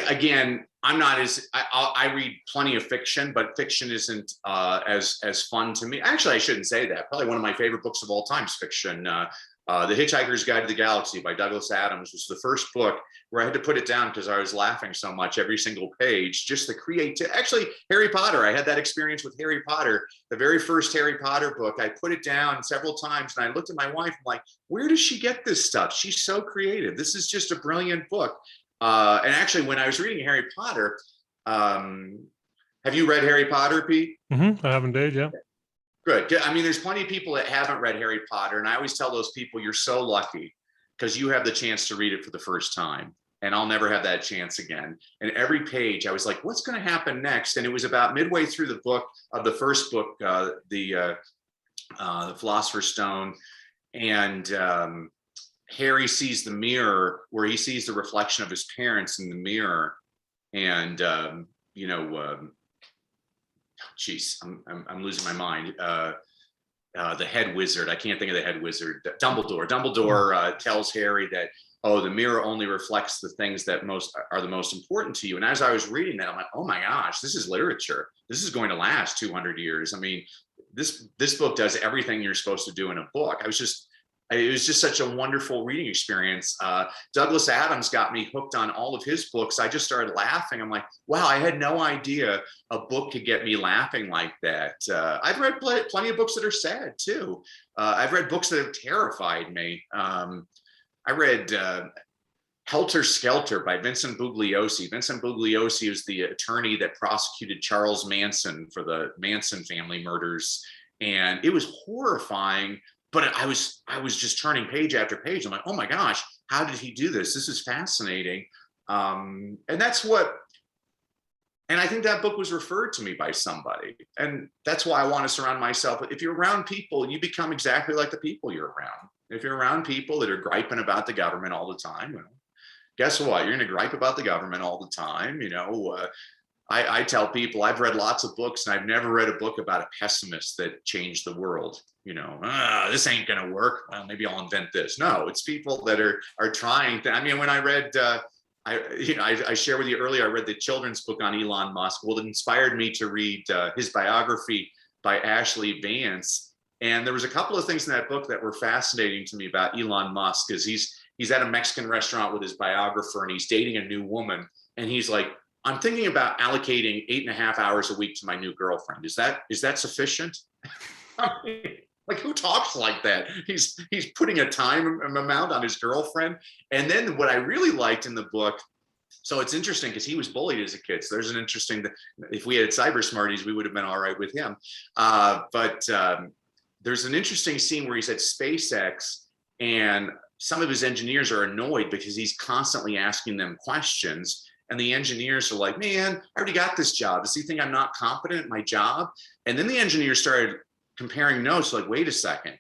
Again, I'm not I read plenty of fiction, but fiction isn't as fun to me. Actually, I shouldn't say that. Probably one of my favorite books of all time is fiction. The Hitchhiker's Guide to the Galaxy by Douglas Adams was the first book where I had to put it down because I was laughing so much every single page. Just the creativity. Actually, Harry Potter, I had that experience with Harry Potter. The very first Harry Potter book, I put it down several times and I looked at my wife, I'm like, where does she get this stuff? She's so creative. This is just a brilliant book. And actually, when I was reading Harry Potter, have you read Harry Potter, Pete? Mm-hmm. I have indeed, yeah. Good. I mean, there's plenty of people that haven't read Harry Potter. And I always tell those people, you're so lucky because you have the chance to read it for the first time. And I'll never have that chance again. And every page I was like, what's going to happen next? And it was about midway through the book of the first book, the Philosopher's Stone. And Harry sees the mirror where he sees the reflection of his parents in the mirror. And, geez, I'm losing my mind. The head wizard, I can't think of the head wizard, Dumbledore tells Harry that, oh, the mirror only reflects the things that are the most important to you. And as I was reading that, I'm like, oh my gosh, this is literature. This is going to last 200 years. I mean, this book does everything you're supposed to do in a book. It was just such a wonderful reading experience. Douglas Adams got me hooked on all of his books. I just started laughing. I'm like, wow, I had no idea a book could get me laughing like that. I've read plenty of books that are sad too. I've read books that have terrified me. I read Helter Skelter by Vincent Bugliosi. Vincent Bugliosi is the attorney that prosecuted Charles Manson for the Manson family murders. And it was horrifying. But I was just turning page after page. I'm like, oh my gosh, how did he do this? This is fascinating. And I think that book was referred to me by somebody. And that's why I want to surround myself. If you're around people, you become exactly like the people you're around. If you're around people that are griping about the government all the time, guess what? You're going to gripe about the government all the time. I tell people I've read lots of books and I've never read a book about a pessimist that changed the world. This ain't going to work. Well, maybe I'll invent this. No, it's people that are trying to. I mean, when I read, I shared with you earlier, I read the children's book on Elon Musk. Well, it inspired me to read his biography by Ashley Vance. And there was a couple of things in that book that were fascinating to me about Elon Musk, because he's at a Mexican restaurant with his biographer and he's dating a new woman. And he's like, I'm thinking about allocating 8.5 hours a week to my new girlfriend. Is that sufficient? I mean, like, who talks like that? He's putting a time amount on his girlfriend. And then what I really liked in the book, so it's interesting because he was bullied as a kid. So there's an interesting, if we had cyber smarties, we would have been all right with him. But there's an interesting scene where he's at SpaceX and some of his engineers are annoyed because he's constantly asking them questions. And the engineers are like, man, I already got this job. Does he think I'm not competent at my job? And then the engineers started comparing notes, like, wait a second.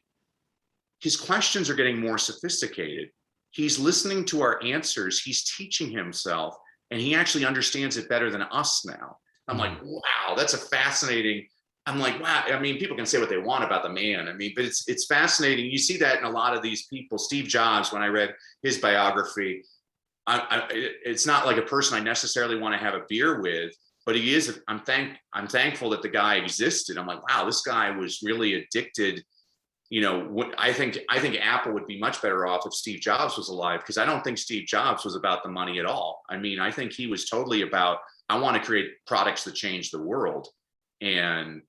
His questions are getting more sophisticated. He's listening to our answers. He's teaching himself, and he actually understands it better than us now. I'm like, wow, that's a fascinating. I'm like, wow. I mean, people can say what they want about the man. I mean, but it's fascinating. You see that in a lot of these people. Steve Jobs, when I read his biography, it's not like a person I necessarily want to have a beer with, but he is. I'm thankful that the guy existed. I'm like, wow, this guy was really addicted, I think Apple would be much better off if Steve Jobs was alive, because I don't think Steve Jobs was about the money at all. I mean, I think he was totally about, I want to create products that change the world. And,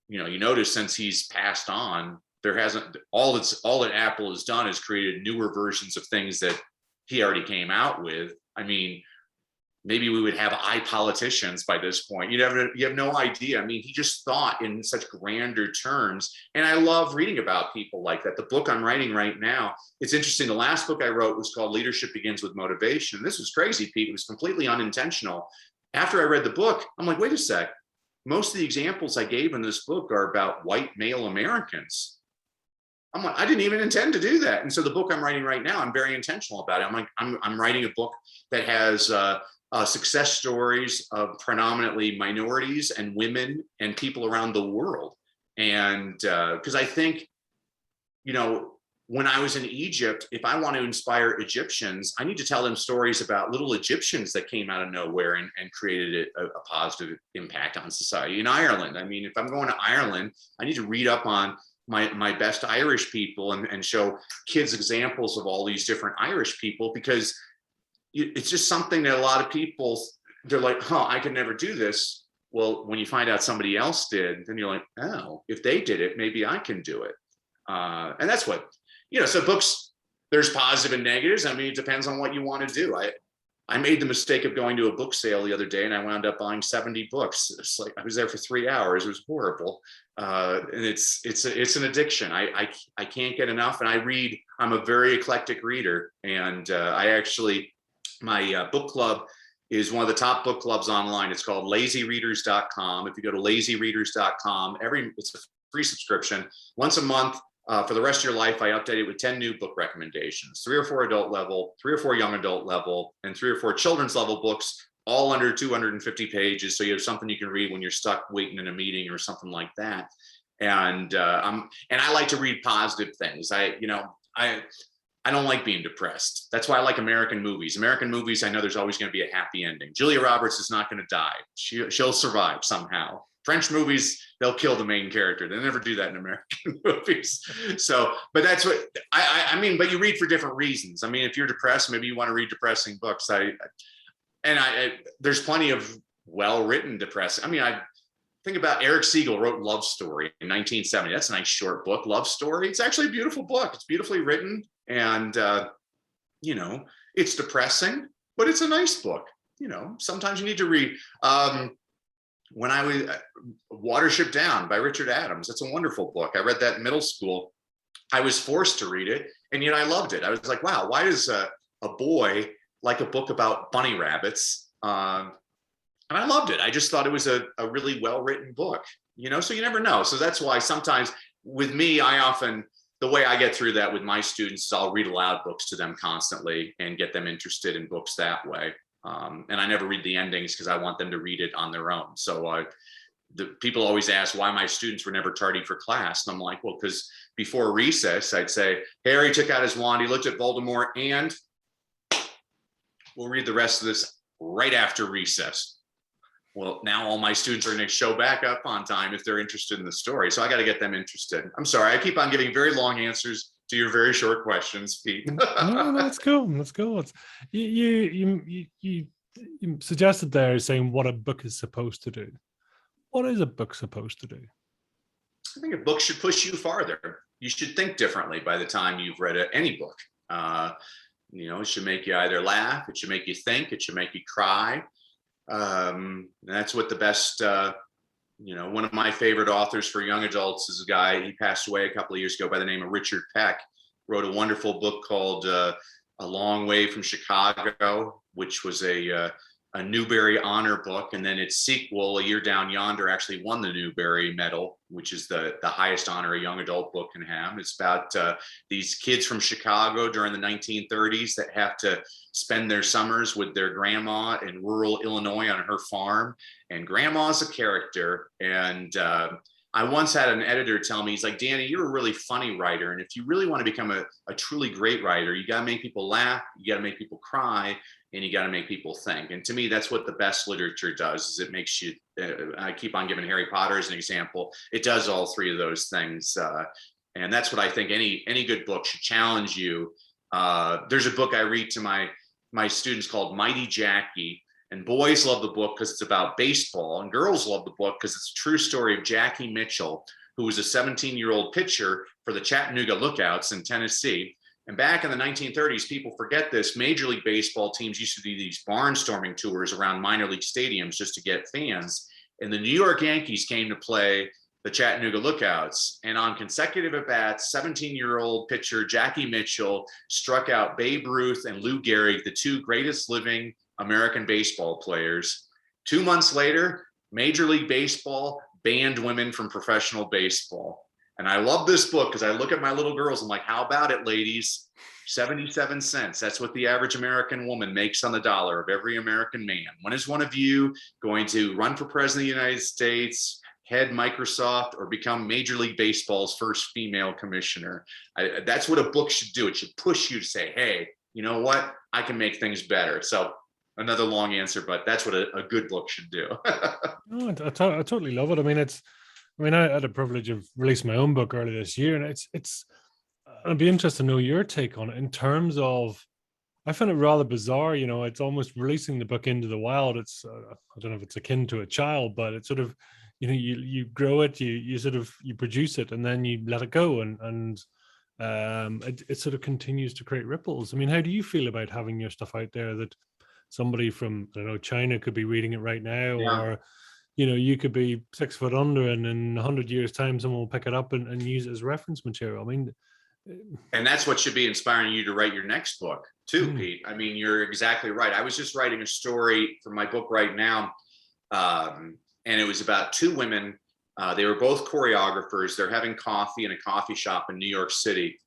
you notice since he's passed on, there hasn't, all that Apple has done is created newer versions of things that he already came out with. I mean, maybe we would have iPoliticians by this point. You have no idea. I mean, he just thought in such grander terms. And I love reading about people like that. The book I'm writing right now, it's interesting. The last book I wrote was called Leadership Begins with Motivation. This was crazy, Pete. It was completely unintentional. After I read the book, I'm like, wait a sec. Most of the examples I gave in this book are about white male Americans. I'm like, I didn't even intend to do that. And so the book I'm writing right now, I'm very intentional about it. I'm like, I'm writing a book that has success stories of predominantly minorities and women and people around the world. And because I think, when I was in Egypt, if I want to inspire Egyptians, I need to tell them stories about little Egyptians that came out of nowhere and created a positive impact on society. In Ireland, I mean, if I'm going to Ireland, I need to read up on my best Irish people and show kids examples of all these different Irish people, because it's just something that a lot of people, they're like, I could never do this. Well, when you find out somebody else did, then you're like, oh, if they did it, maybe I can do it. And that's what, so books, there's positive and negatives. I mean, it depends on what you want to do. I made the mistake of going to a book sale the other day, and I wound up buying 70 books. It's like, I was there for 3 hours. It was horrible. And it's an addiction. I can't get enough. And I'm a very eclectic reader. And my book club is one of the top book clubs online. It's called lazyreaders.com. If you go to lazyreaders.com, it's a free subscription. Once a month, for the rest of your life, I update it with 10 new book recommendations, 3 or 4 adult level, 3 or 4 young adult level, and 3 or 4 children's level books, all under 250 pages. So you have something you can read when you're stuck waiting in a meeting or something like that. And I like to read positive things. I don't like being depressed. That's why I like American movies. American movies, I know there's always going to be a happy ending. Julia Roberts is not going to die. She'll survive somehow. French movies, they'll kill the main character. They never do that in American movies. So, but that's what I mean. But you read for different reasons. I mean, if you're depressed, maybe you want to read depressing books. There's plenty of well-written depressing. I mean, I think about Eric Siegel wrote Love Story in 1970. That's a nice short book, Love Story. It's actually a beautiful book. It's beautifully written, and it's depressing, but it's a nice book. Sometimes you need to read. When I was Watership Down by Richard Adams, that's a wonderful book. I read that in middle school. I was forced to read it, and yet I loved it. I was like, wow, why does a boy like a book about bunny rabbits? And I loved it. I just thought it was a really well-written book, so you never know. So that's why sometimes with me, the way I get through that with my students is I'll read aloud books to them constantly and get them interested in books that way. And I never read the endings because I want them to read it on their own. So the people always ask why my students were never tardy for class. And I'm like, well, because before recess, I'd say, Harry took out his wand, he looked at Voldemort, and we'll read the rest of this right after recess. Well, now all my students are going to show back up on time if they're interested in the story. So I got to get them interested. I'm sorry, I keep on giving very long answers to your very short questions, Pete. No, that's cool. That's cool. You suggested there saying what a book is supposed to do. What is a book supposed to do? I think a book should push you farther. You should think differently by the time you've read any book. It should make you either laugh, it should make you think, it should make you cry. That's what the best, one of my favorite authors for young adults is a guy, he passed away a couple of years ago by the name of Richard Peck, wrote a wonderful book called A Long Way from Chicago, which was a Newbery Honor book. And then its sequel, A Year Down Yonder, actually won the Newbery Medal, which is the highest honor a young adult book can have. It's about these kids from Chicago during the 1930s that have to spend their summers with their grandma in rural Illinois on her farm. And grandma's a character. And I once had an editor tell me, he's like, Danny, you're a really funny writer. And if you really want to become a truly great writer, you got to make people laugh, you got to make people cry, and you got to make people think. And to me, that's what the best literature does, is it makes you, I keep on giving Harry Potter as an example. It does all three of those things. And that's what I think any good book should challenge you. There's a book I read to my students called Mighty Jackie. And boys love the book because it's about baseball, and girls love the book because it's a true story of Jackie Mitchell, who was a 17-year-old pitcher for the Chattanooga Lookouts in Tennessee. And back in the 1930s, people forget this, Major League Baseball teams used to do these barnstorming tours around minor league stadiums just to get fans. And the New York Yankees came to play the Chattanooga Lookouts. And on consecutive at-bats, 17-year-old pitcher Jackie Mitchell struck out Babe Ruth and Lou Gehrig, the two greatest living American baseball players. 2 months later, Major League Baseball banned women from professional baseball. And I love this book because I look at my little girls, I'm like, how about it, ladies? 77 cents. That's what the average American woman makes on the dollar of every American man. When is one of you going to run for president of the United States, head Microsoft, or become Major League Baseball's first female commissioner? That's what a book should do. It should push you to say, hey, you know what? I can make things better. So another long answer, but that's what a good book should do. No, I totally love it. I mean, I had the privilege of releasing my own book earlier this year, and it's. I'd be interested to know your take on it in terms of. I find it rather bizarre. You know, it's almost releasing the book into the wild. It's I don't know if it's akin to a child, but it's sort of, you know, you grow it, you sort of you produce it, and then you let it go, and it sort of continues to create ripples. I mean, how do you feel about having your stuff out there that somebody from, I don't know, China could be reading it right now, Yeah. or, you know, you could be 6 foot under, and in 100 years' time, someone will pick it up and use it as reference material. I mean, and that's what should be inspiring you to write your next book too, Pete. I mean, you're exactly right. I was just writing a story for my book right now, and it was about two women. They were both choreographers. They're having coffee in a coffee shop in New York City.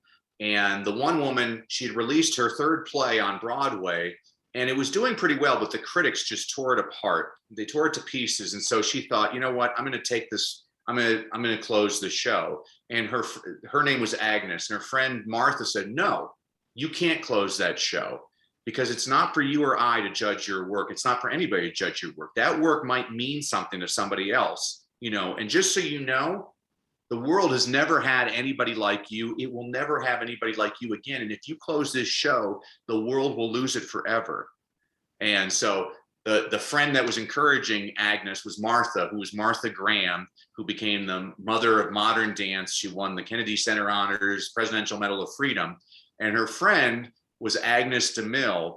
And the one woman, she had released her third play on Broadway, and it was doing pretty well, but the critics just tore it apart. They tore it to pieces. And so she thought, you know what, I'm going to take this, I'm going to close the show. And her name was Agnes, and her friend Martha said, no, you can't close that show, because it's not for you or I to judge your work. It's not for anybody to judge your work. That work might mean something to somebody else, you know. And just so you know, the world has never had anybody like you. It will never have anybody like you again. And if you close this show, the world will lose it forever. And so the friend that was encouraging Agnes was Martha, who was Martha Graham, who became the mother of modern dance. She won the Kennedy Center Honors, Presidential Medal of Freedom. And her friend was Agnes DeMille,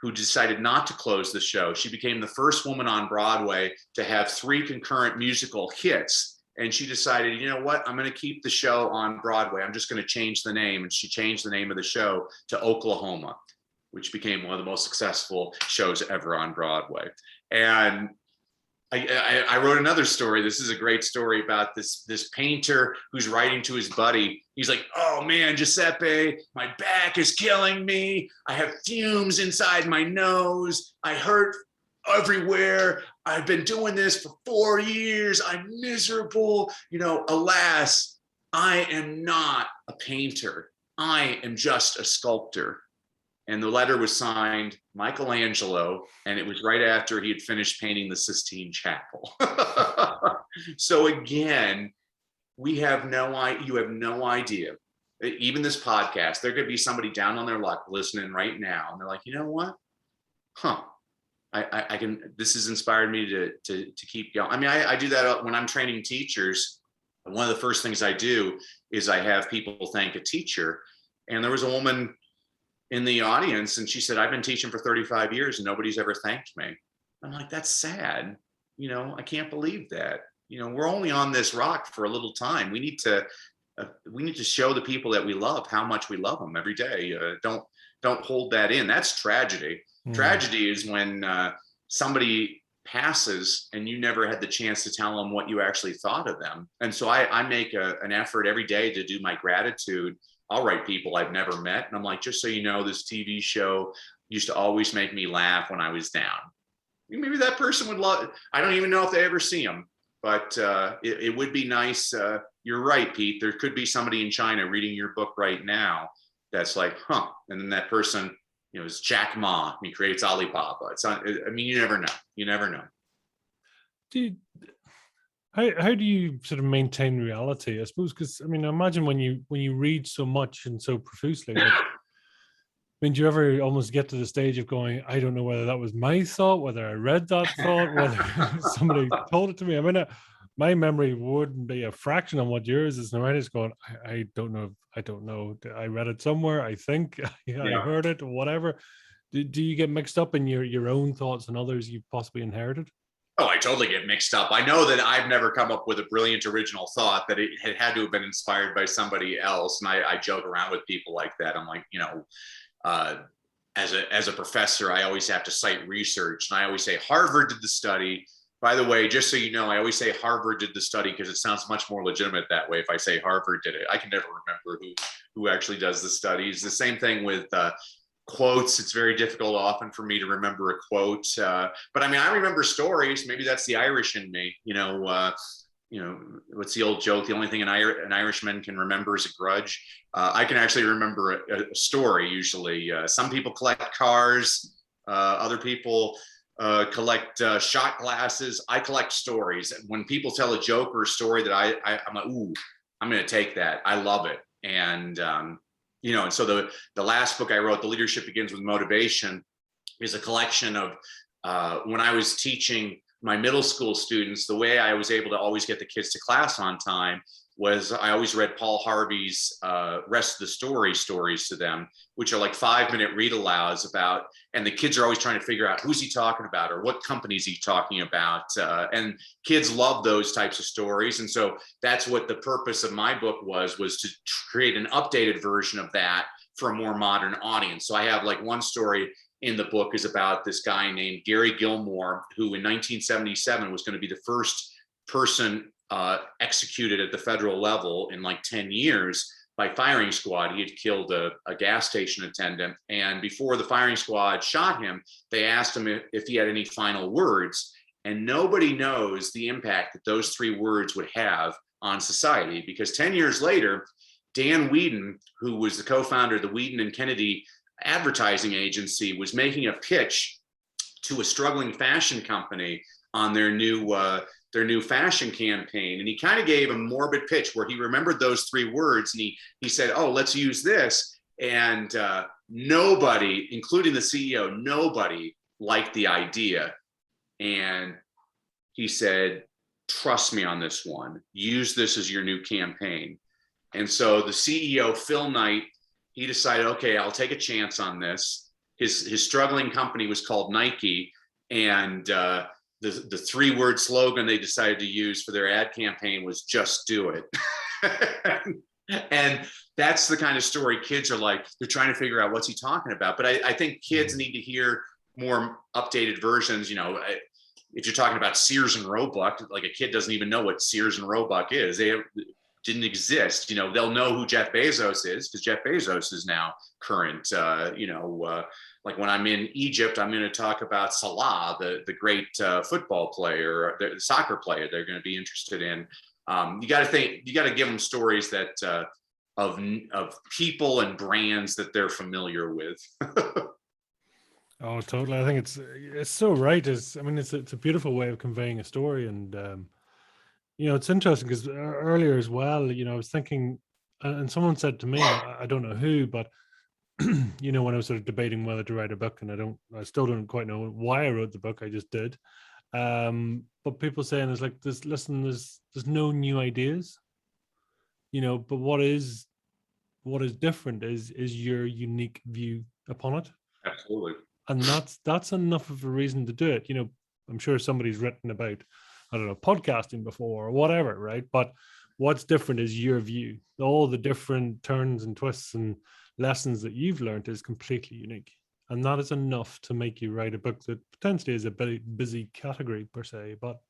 who decided not to close the show. She became the first woman on Broadway to have 3 concurrent musical hits. And she decided, you know what, I'm going to keep the show on Broadway. I'm just going to change the name. And she changed the name of the show to Oklahoma, which became one of the most successful shows ever on Broadway. And I wrote another story. This is a great story about this painter who's writing to his buddy. He's like, oh man, Giuseppe, my back is killing me. I have fumes inside my nose. I hurt everywhere. I've been doing this for 4 years. I'm miserable. You know, alas, I am not a painter. I am just a sculptor. And the letter was signed Michelangelo, and it was right after he had finished painting the Sistine Chapel. So again, you have no idea. Even this podcast, there could be somebody down on their luck listening right now, and they're like, you know what? I can. This has inspired me to keep going. I mean, I do that when I'm training teachers. One of the first things I do is I have people thank a teacher. And there was a woman in the audience, and she said, I've been teaching for 35 years and nobody's ever thanked me. I'm like, that's sad. You know, I can't believe that. You know, we're only on this rock for a little time. We need to show the people that we love how much we love them every day. Don't hold that in. That's tragedy. Tragedy is when somebody passes and you never had the chance to tell them what you actually thought of them. And so I make an effort every day to do my gratitude. I'll write people I've never met, and I'm like, just so you know, this TV show used to always make me laugh when I was down. Maybe that person would love. I don't even know if they ever see them, but it would be nice. You're right, Pete. There could be somebody in China reading your book right now that's like, huh. And then that person, you know, is Jack Ma. He creates Alibaba. It's not. I mean, you never know. You never know. Dude, How do you sort of maintain reality? I suppose because I mean, I imagine when you read so much and so profusely, like, I mean, do you ever almost get to the stage of going, I don't know whether that was my thought, whether I read that thought, whether somebody told it to me? I mean, my memory wouldn't be a fraction on what yours is. And I'm just going, I don't know. I don't know. I read it somewhere. I think I Yeah. heard it or whatever. Do you get mixed up in your own thoughts and others you possibly inherited? Oh, I totally get mixed up. I know that I've never come up with a brilliant original thought, that it had to have been inspired by somebody else. And I joke around with people like that. I'm like, uh, as a professor, I always have to cite research. And I always say Harvard did the study. By the way, just so you know, I always say Harvard did the study because it sounds much more legitimate that way. If I say Harvard did it, I can never remember who actually does the studies. The same thing with quotes. It's very difficult often for me to remember a quote. But I mean, I remember stories. Maybe that's the Irish in me. What's the old joke? The only thing an Irishman can remember is a grudge. I can actually remember a story usually. Some people collect cars. Other people collect shot glasses. I collect stories. When people tell a joke or a story that I'm like, ooh, I'm going to take that. I love it. And and so the last book I wrote, The Leadership Begins with Motivation, is a collection of when I was teaching my middle school students. The way I was able to always get the kids to class on time was I always read Paul Harvey's Rest of the Story stories to them, which are like 5-minute read alouds about, and the kids are always trying to figure out who's he talking about or what company is he talking about. And kids love those types of stories. And so that's what the purpose of my book was to create an updated version of that for a more modern audience. So I have like one story in the book is about this guy named Gary Gilmore, who in 1977 was going to be the first person executed at the federal level in like 10 years by firing squad. He had killed a gas station attendant. And before the firing squad shot him, they asked him if he had any final words. And nobody knows the impact that those 3 words would have on society, because 10 years later, Dan Whedon, who was the co-founder of the Whedon and Kennedy advertising agency, was making a pitch to a struggling fashion company on their new fashion campaign. And he kind of gave a morbid pitch where he remembered those 3 words, and he said, oh, let's use this. And nobody, including the CEO, nobody liked the idea. And he said, trust me on this one. Use this as your new campaign. And so the CEO, Phil Knight, he decided, okay, I'll take a chance on this. His struggling company was called Nike, and the 3-word slogan they decided to use for their ad campaign was "Just do it." And that's the kind of story kids are like, they're trying to figure out what's he talking about. But I think kids need to hear more updated versions. If you're talking about Sears and Roebuck, like a kid doesn't even know what Sears and Roebuck is. They didn't exist. They'll know who Jeff Bezos is because Jeff Bezos is now current. Like when I'm in Egypt, I'm going to talk about Salah, the great football player, the soccer player they're going to be interested in. You got to give them stories that of people and brands that they're familiar with. Oh, totally. I think it's so right. It's a beautiful way of conveying a story. And it's interesting because earlier as well, I was thinking, and someone said to me, I don't know who, but when I was sort of debating whether to write a book, and I still don't quite know why I wrote the book, I just did. But people saying it's like this, listen, there's no new ideas, but what is different is your unique view upon it. Absolutely. And that's enough of a reason to do it. I'm sure somebody's written about, I don't know, podcasting before or whatever, right? But what's different is your view. All the different turns and twists and lessons that you've learned is completely unique. And that is enough to make you write a book that potentially is a very busy category per se, but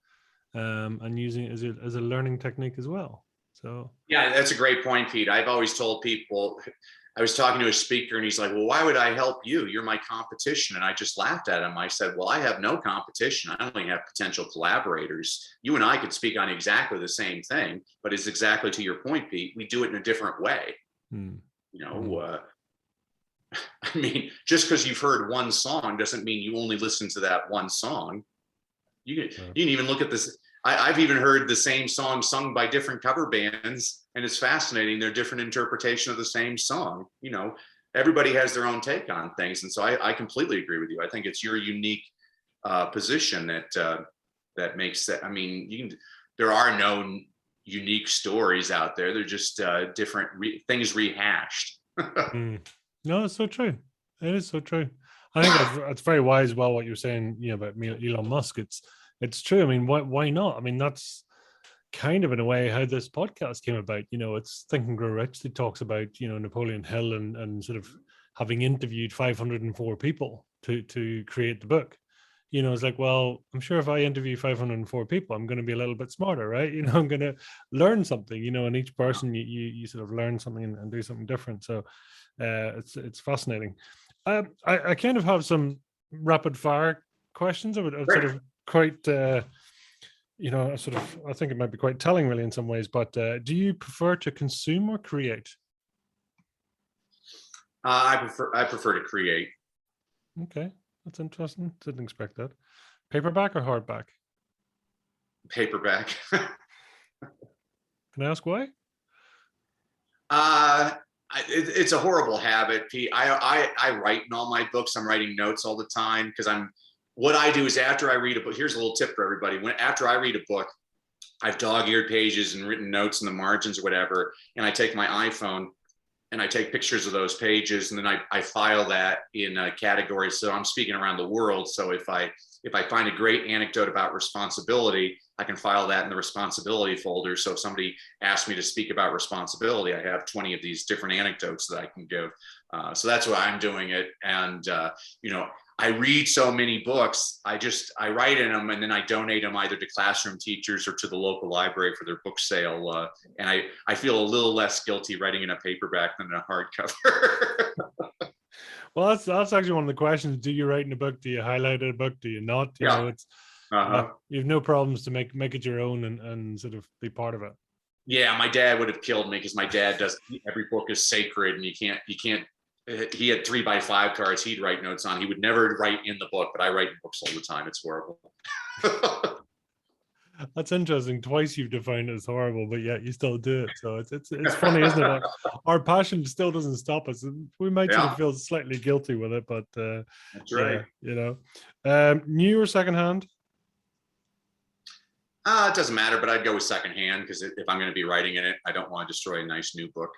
and using it as a learning technique as well. So yeah, that's a great point, Pete. I've always told people, I was talking to a speaker and he's like, well, why would I help you? You're my competition. And I just laughed at him. I said, well, I have no competition. I only have potential collaborators. You and I could speak on exactly the same thing, but it's exactly to your point, Pete. We do it in a different way. I mean, just because you've heard one song doesn't mean you only listen to that one song. You can even look at this. I've even heard the same song sung by different cover bands, and it's fascinating. They're different interpretation of the same song. You know, everybody has their own take on things, and so I completely agree with you. I think it's your unique position that makes that. I mean, there are no unique stories out there. They're just different things rehashed. No, it's so true. It is so true. I think that's very wise. Well, what you're saying, about Elon Musk, it's true. I mean, why not? I mean, that's kind of in a way how this podcast came about. It's Think and Grow Rich that talks about Napoleon Hill and sort of having interviewed 504 people to create the book. It's like, well, I'm sure if I interview 504 people, I'm going to be a little bit smarter, right? I'm going to learn something, and each person you sort of learn something and do something different. So it's fascinating. I kind of have some rapid fire questions. I would sort of quite, I think it might be quite telling really in some ways, but do you prefer to consume or create? I prefer to create. Okay. That's interesting. Didn't expect that. Paperback or hardback? Paperback. Can I ask why? It's a horrible habit, Pete. I write in all my books. I'm writing notes all the time because what I do is after I read a book, here's a little tip for everybody. After I read a book, I've dog-eared pages and written notes in the margins or whatever, and I take my iPhone and I take pictures of those pages, and then I file that in categories. So I'm speaking around the world. So if I find a great anecdote about responsibility, I can file that in the responsibility folder. So if somebody asks me to speak about responsibility, I have 20 of these different anecdotes that I can give. So that's why I'm doing it. And, I read so many books. I write in them and then I donate them either to classroom teachers or to the local library for their book sale. And I feel a little less guilty writing in a paperback than a hardcover. Well, that's actually one of the questions. Do you write in a book? Do you highlight a book? Do you not? You know, it's you have no problems to make it your own and sort of be part of it. Yeah, my dad would have killed me because my dad does. Every book is sacred, and you can't. He had 3x5 cards he'd write notes on. He would never write in the book, but I write in books all the time. It's horrible. That's interesting. Twice you've defined it as horrible, but yet you still do it. So it's funny, isn't it? Our passion still doesn't stop us. We might sort of feel slightly guilty with it, but that's right. New or secondhand? It doesn't matter, but I'd go with secondhand because if I'm going to be writing in it, I don't want to destroy a nice new book.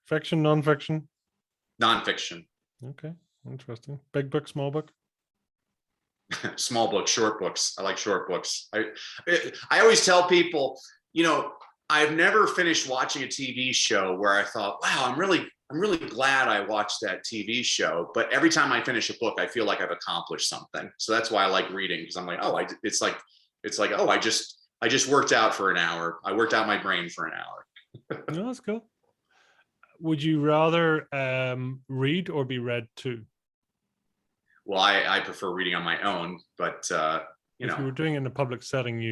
Fiction, nonfiction? Nonfiction. Okay, interesting. Big book, small book? Small books, short books. I like short books. I always tell people, I've never finished watching a TV show where I thought, wow, I'm really glad I watched that TV show. But every time I finish a book, I feel like I've accomplished something. So that's why I like reading, because I'm like, it's like, oh, I just worked out for an hour. I worked out my brain for an hour. No, that's cool. Would you rather read or be read to? Well, I prefer reading on my own, but if you were doing it in a public setting,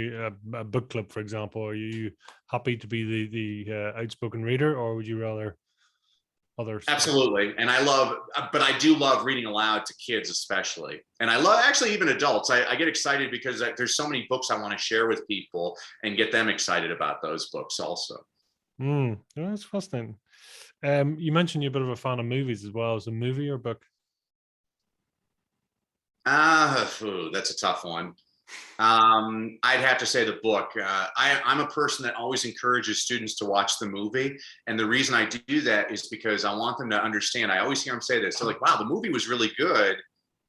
a book club, for example, are you happy to be the outspoken reader, or would you rather others? Absolutely. And but I do love reading aloud to kids, especially. And I love actually even adults. I get excited because there's so many books I want to share with people and get them excited about those books also. That's fascinating. You mentioned you're a bit of a fan of movies as well. Is a movie or book? That's a tough one. I'd have to say the book. I'm a person that always encourages students to watch the movie. And the reason I do that is because I want them to understand. I always hear them say this. They're like, wow, the movie was really good,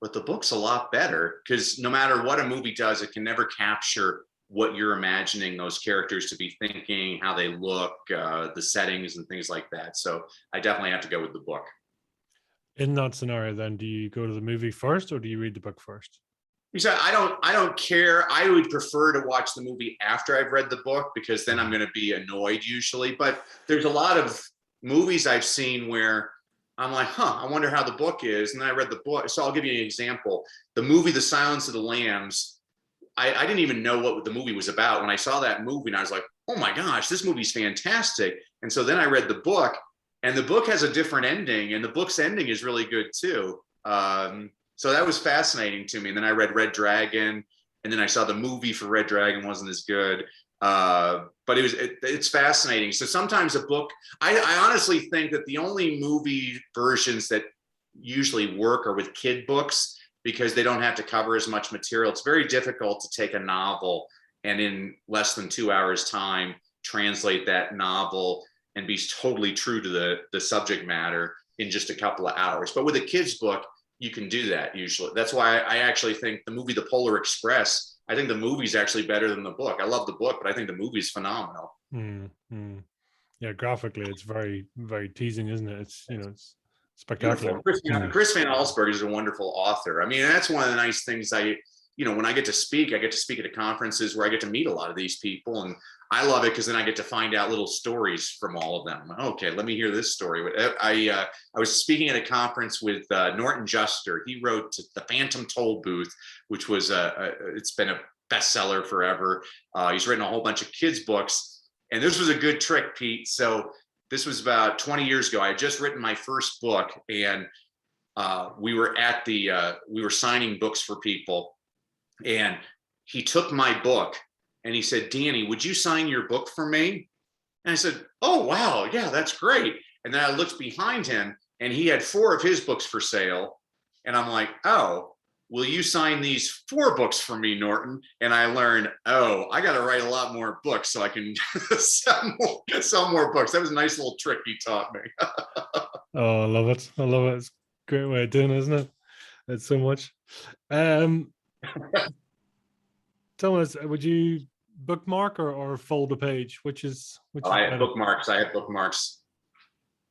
but the book's a lot better. Because no matter what a movie does, it can never capture what you're imagining those characters to be thinking, how they look, the settings and things like that. So I definitely have to go with the book. In that scenario, then, do you go to the movie first or do you read the book first? I don't care. I would prefer to watch the movie after I've read the book, because then I'm going to be annoyed usually. But there's a lot of movies I've seen where I'm like, I wonder how the book is. And then I read the book. So I'll give you an example. The movie, The Silence of the Lambs, I didn't even know what the movie was about. When I saw that movie, and I was like, oh my gosh, this movie's fantastic. And so then I read the book, and the book has a different ending, and the book's ending is really good too. So that was fascinating to me. And then I read Red Dragon, And then I saw the movie for Red Dragon, wasn't as good. But it's fascinating. So sometimes a book, I honestly think that the only movie versions that usually work are with kid books, because they don't have to cover as much material. It's very difficult to take a novel and in less than 2 hours time, translate that novel and be totally true to the subject matter in just a couple of hours. But with a kid's book, you can do that usually. That's why I actually think the movie The Polar Express, I think the movie's actually better than the book. I love the book, but I think the movie's phenomenal. Yeah, graphically, it's very, very teasing, isn't it? It's, it's spectacular. Beautiful. Chris Van Allsburg is a wonderful author. I mean, that's one of the nice things when I get to speak at conferences where I get to meet a lot of these people, and I love it because then I get to find out little stories from all of them. Okay, let me hear this story. I was speaking at a conference with Norton Juster. He wrote The Phantom Toll Booth, which was it's been a bestseller forever. He's written a whole bunch of kids' books, and this was a good trick, Pete. So this was about 20 years ago. I had just written my first book, and we were signing books for people. And he took my book and he said, "Danny, would you sign your book for me?" And I said, "Oh, wow. Yeah, that's great." And then I looked behind him and he had 4 of his books for sale. And I'm like, "Oh, will you sign these 4 books for me, Norton?" And I learned, I got to write a lot more books so I can sell more books. That was a nice little trick he taught me. Oh, I love it. I love it. It's a great way of doing it, isn't it? It's so much. Tell us, would you bookmark or fold a page? Which is I have bookmarks.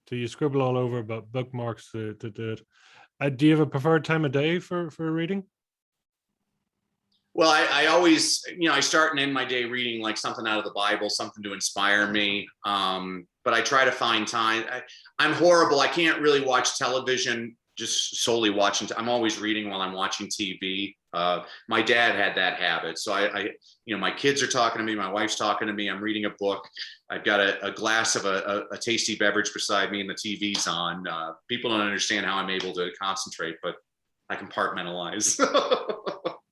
So you scribble all over, but bookmarks to do it. Do you have a preferred time of day for reading? Well, I always, I start and end my day reading like something out of the Bible, something to inspire me. But I try to find time. I'm horrible. I can't really watch television just solely watching. I'm always reading while I'm watching TV. My dad had that habit. So my kids are talking to me. My wife's talking to me. I'm reading a book. I've got a glass of a tasty beverage beside me and the TV's on. People don't understand how I'm able to concentrate, but I compartmentalize.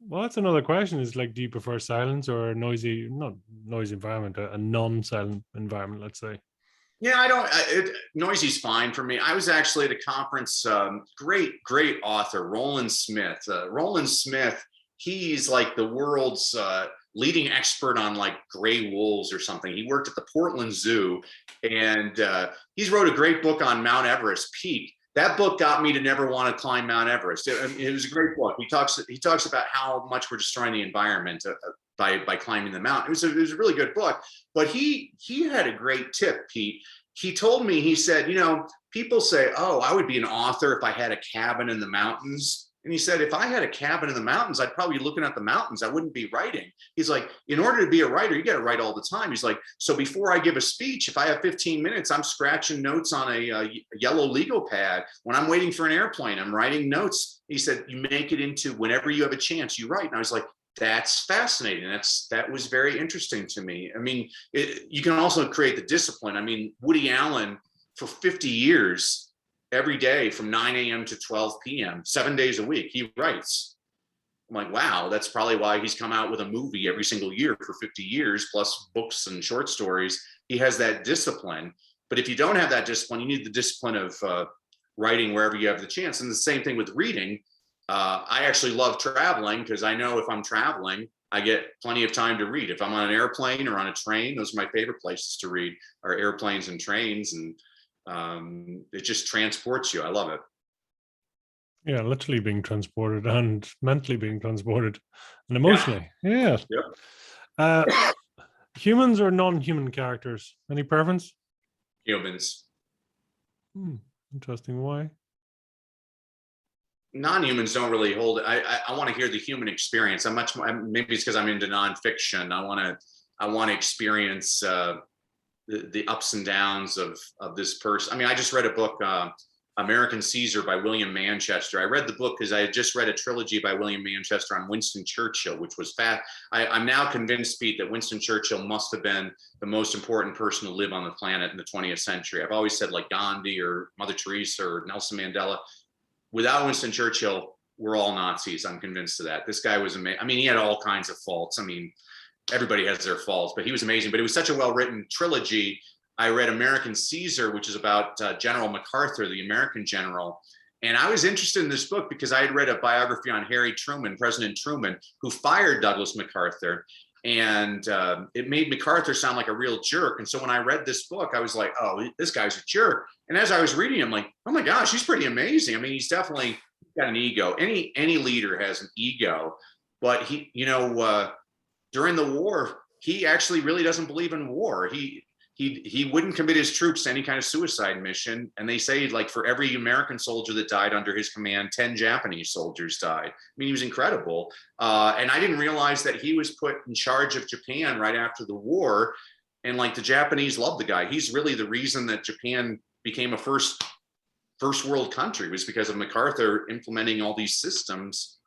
Well, that's another question is like, do you prefer silence or not noisy environment, a non-silent environment, let's say? Yeah, noisy's fine for me. I was actually at a conference, great author, Roland Smith. Roland Smith, he's like the world's leading expert on like gray wolves or something. He worked at the Portland Zoo, and he's wrote a great book on Mount Everest Peak. That book got me to never want to climb Mount Everest. It was a great book. He talks about how much we're destroying the environment by climbing the mountain. It was a really good book. But he had a great tip, Pete. He told me, he said, people say, "Oh, I would be an author if I had a cabin in the mountains." And he said, "If I had a cabin in the mountains, I'd probably be looking at the mountains. I wouldn't be writing." He's like, "In order to be a writer, you got to write all the time." He's like, "So before I give a speech, if I have 15 minutes, I'm scratching notes on a yellow legal pad. When I'm waiting for an airplane, I'm writing notes." He said, "You make it into whenever you have a chance, you write." And I was like, that's fascinating. That was very interesting to me. I mean, you can also create the discipline. I mean, Woody Allen for 50 years, every day from 9 a.m. to 12 p.m., 7 days a week, he writes. I'm like, wow, that's probably why he's come out with a movie every single year for 50 years, plus books and short stories. He has that discipline. But if you don't have that discipline, you need the discipline of writing wherever you have the chance. And the same thing with reading. I actually love traveling because I know if I'm traveling, I get plenty of time to read. If I'm on an airplane or on a train, those are my favorite places to read, are airplanes and trains. And it just transports you. I love it. Yeah, literally being transported and mentally being transported and emotionally. Yeah. Humans or non-human characters? Any preference? Humans. Interesting. Why? Non-humans don't really hold it. I want to hear the human experience. I'm much more, maybe it's because I'm into nonfiction. I want to experience the ups and downs of this person. I mean, I just read a book, American Caesar by William Manchester. I read the book because I had just read a trilogy by William Manchester on Winston Churchill, which was I'm now convinced, Pete, that Winston Churchill must have been the most important person to live on the planet in the 20th century. I've always said like Gandhi or Mother Teresa or Nelson Mandela. Without Winston Churchill, were all Nazis. I'm convinced of that. This guy was amazing. I mean, he had all kinds of faults. I mean, everybody has their faults, but he was amazing. But it was such a well-written trilogy. I read American Caesar, which is about General MacArthur, the American general. And I was interested in this book because I had read a biography on Harry Truman, President Truman, who fired Douglas MacArthur. And it made MacArthur sound like a real jerk. And so when I read this book, I was like, oh, this guy's a jerk. And as I was reading, I'm like, oh my gosh, he's pretty amazing. I mean, he's definitely got an ego. Any leader has an ego, but he, during the war, he actually really doesn't believe in war. He wouldn't commit his troops to any kind of suicide mission. And they say, like, for every American soldier that died under his command, 10 Japanese soldiers died. I mean, he was incredible. And I didn't realize that he was put in charge of Japan right after the war. And like, the Japanese loved the guy. He's really the reason that Japan became a first world country, was because of MacArthur implementing all these systems.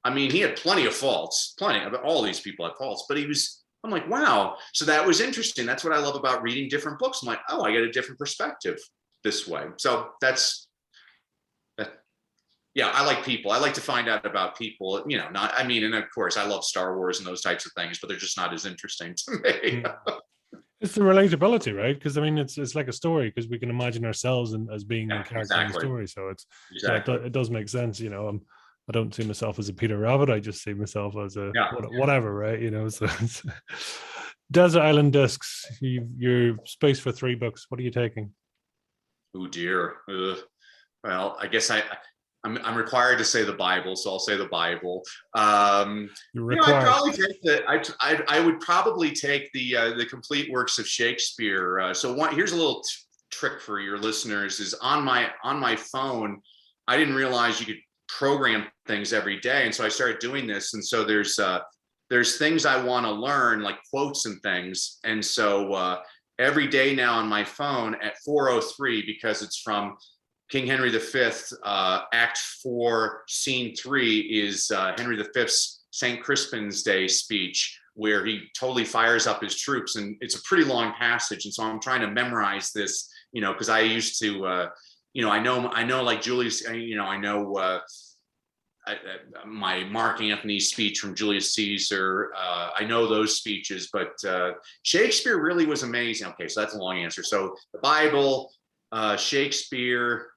I mean, he had plenty of faults, all these people had faults, but I'm like, wow. So that was interesting. That's what I love about reading different books. I'm like, oh, I get a different perspective this way. So yeah, I like people. I like to find out about people, and of course I love Star Wars and those types of things, but they're just not as interesting to me. It's the relatability, right? Because I mean, it's like a story, because we can imagine ourselves as being the character in the story. So it does make sense. I don't see myself as a Peter Rabbit. I just see myself as a whatever, right? So Desert Island Discs. You're spaced for 3 books. What are you taking? Oh dear. Well, I guess I'm required to say the Bible, so I'll say the Bible. I'd probably take I would probably take the complete works of Shakespeare. Here's a little trick for your listeners: is on my phone, I didn't realize you could program things every day, and so I started doing this. And so there's things I want to learn, like quotes and things. And so every day now on my phone at 4:03, because it's from King Henry V, Act 4, Scene 3 is Henry V's St. Crispin's Day speech, where he totally fires up his troops, and it's a pretty long passage. And so I'm trying to memorize this, because I used to, I know like Julius, I know my Mark Antony speech from Julius Caesar. I know those speeches, but Shakespeare really was amazing. Okay, so that's a long answer. So the Bible, Shakespeare.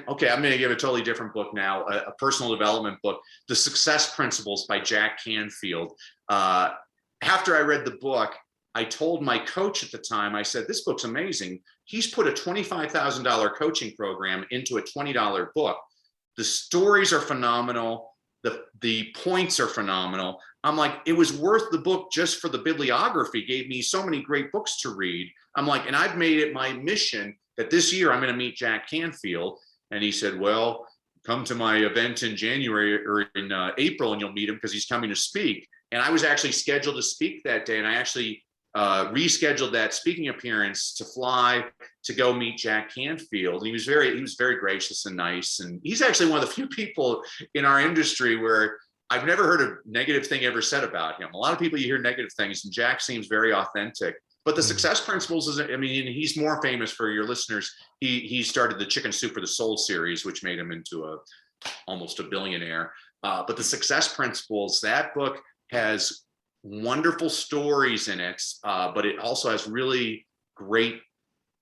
Okay, I'm going to give a totally different book now, a personal development book, The Success Principles by Jack Canfield. After I read the book, I told my coach at the time, I said, this book's amazing. He's put a $25,000 coaching program into a $20 book. The stories are phenomenal. The points are phenomenal. I'm like, it was worth the book just for the bibliography. Gave me so many great books to read. I'm like, and I've made it my mission that this year I'm going to meet Jack Canfield. And he said, well, come to my event in January or in April and you'll meet him, because he's coming to speak. And I was actually scheduled to speak that day. And I actually rescheduled that speaking appearance to fly to go meet Jack Canfield. And he was very gracious and nice. And he's actually one of the few people in our industry where I've never heard a negative thing ever said about him. A lot of people, you hear negative things, and Jack seems very authentic. But the Success Principles is, I mean, he's more famous for your listeners. He started the Chicken Soup for the Soul series, which made him into almost a billionaire. But the Success Principles, that book has wonderful stories in it, but it also has really great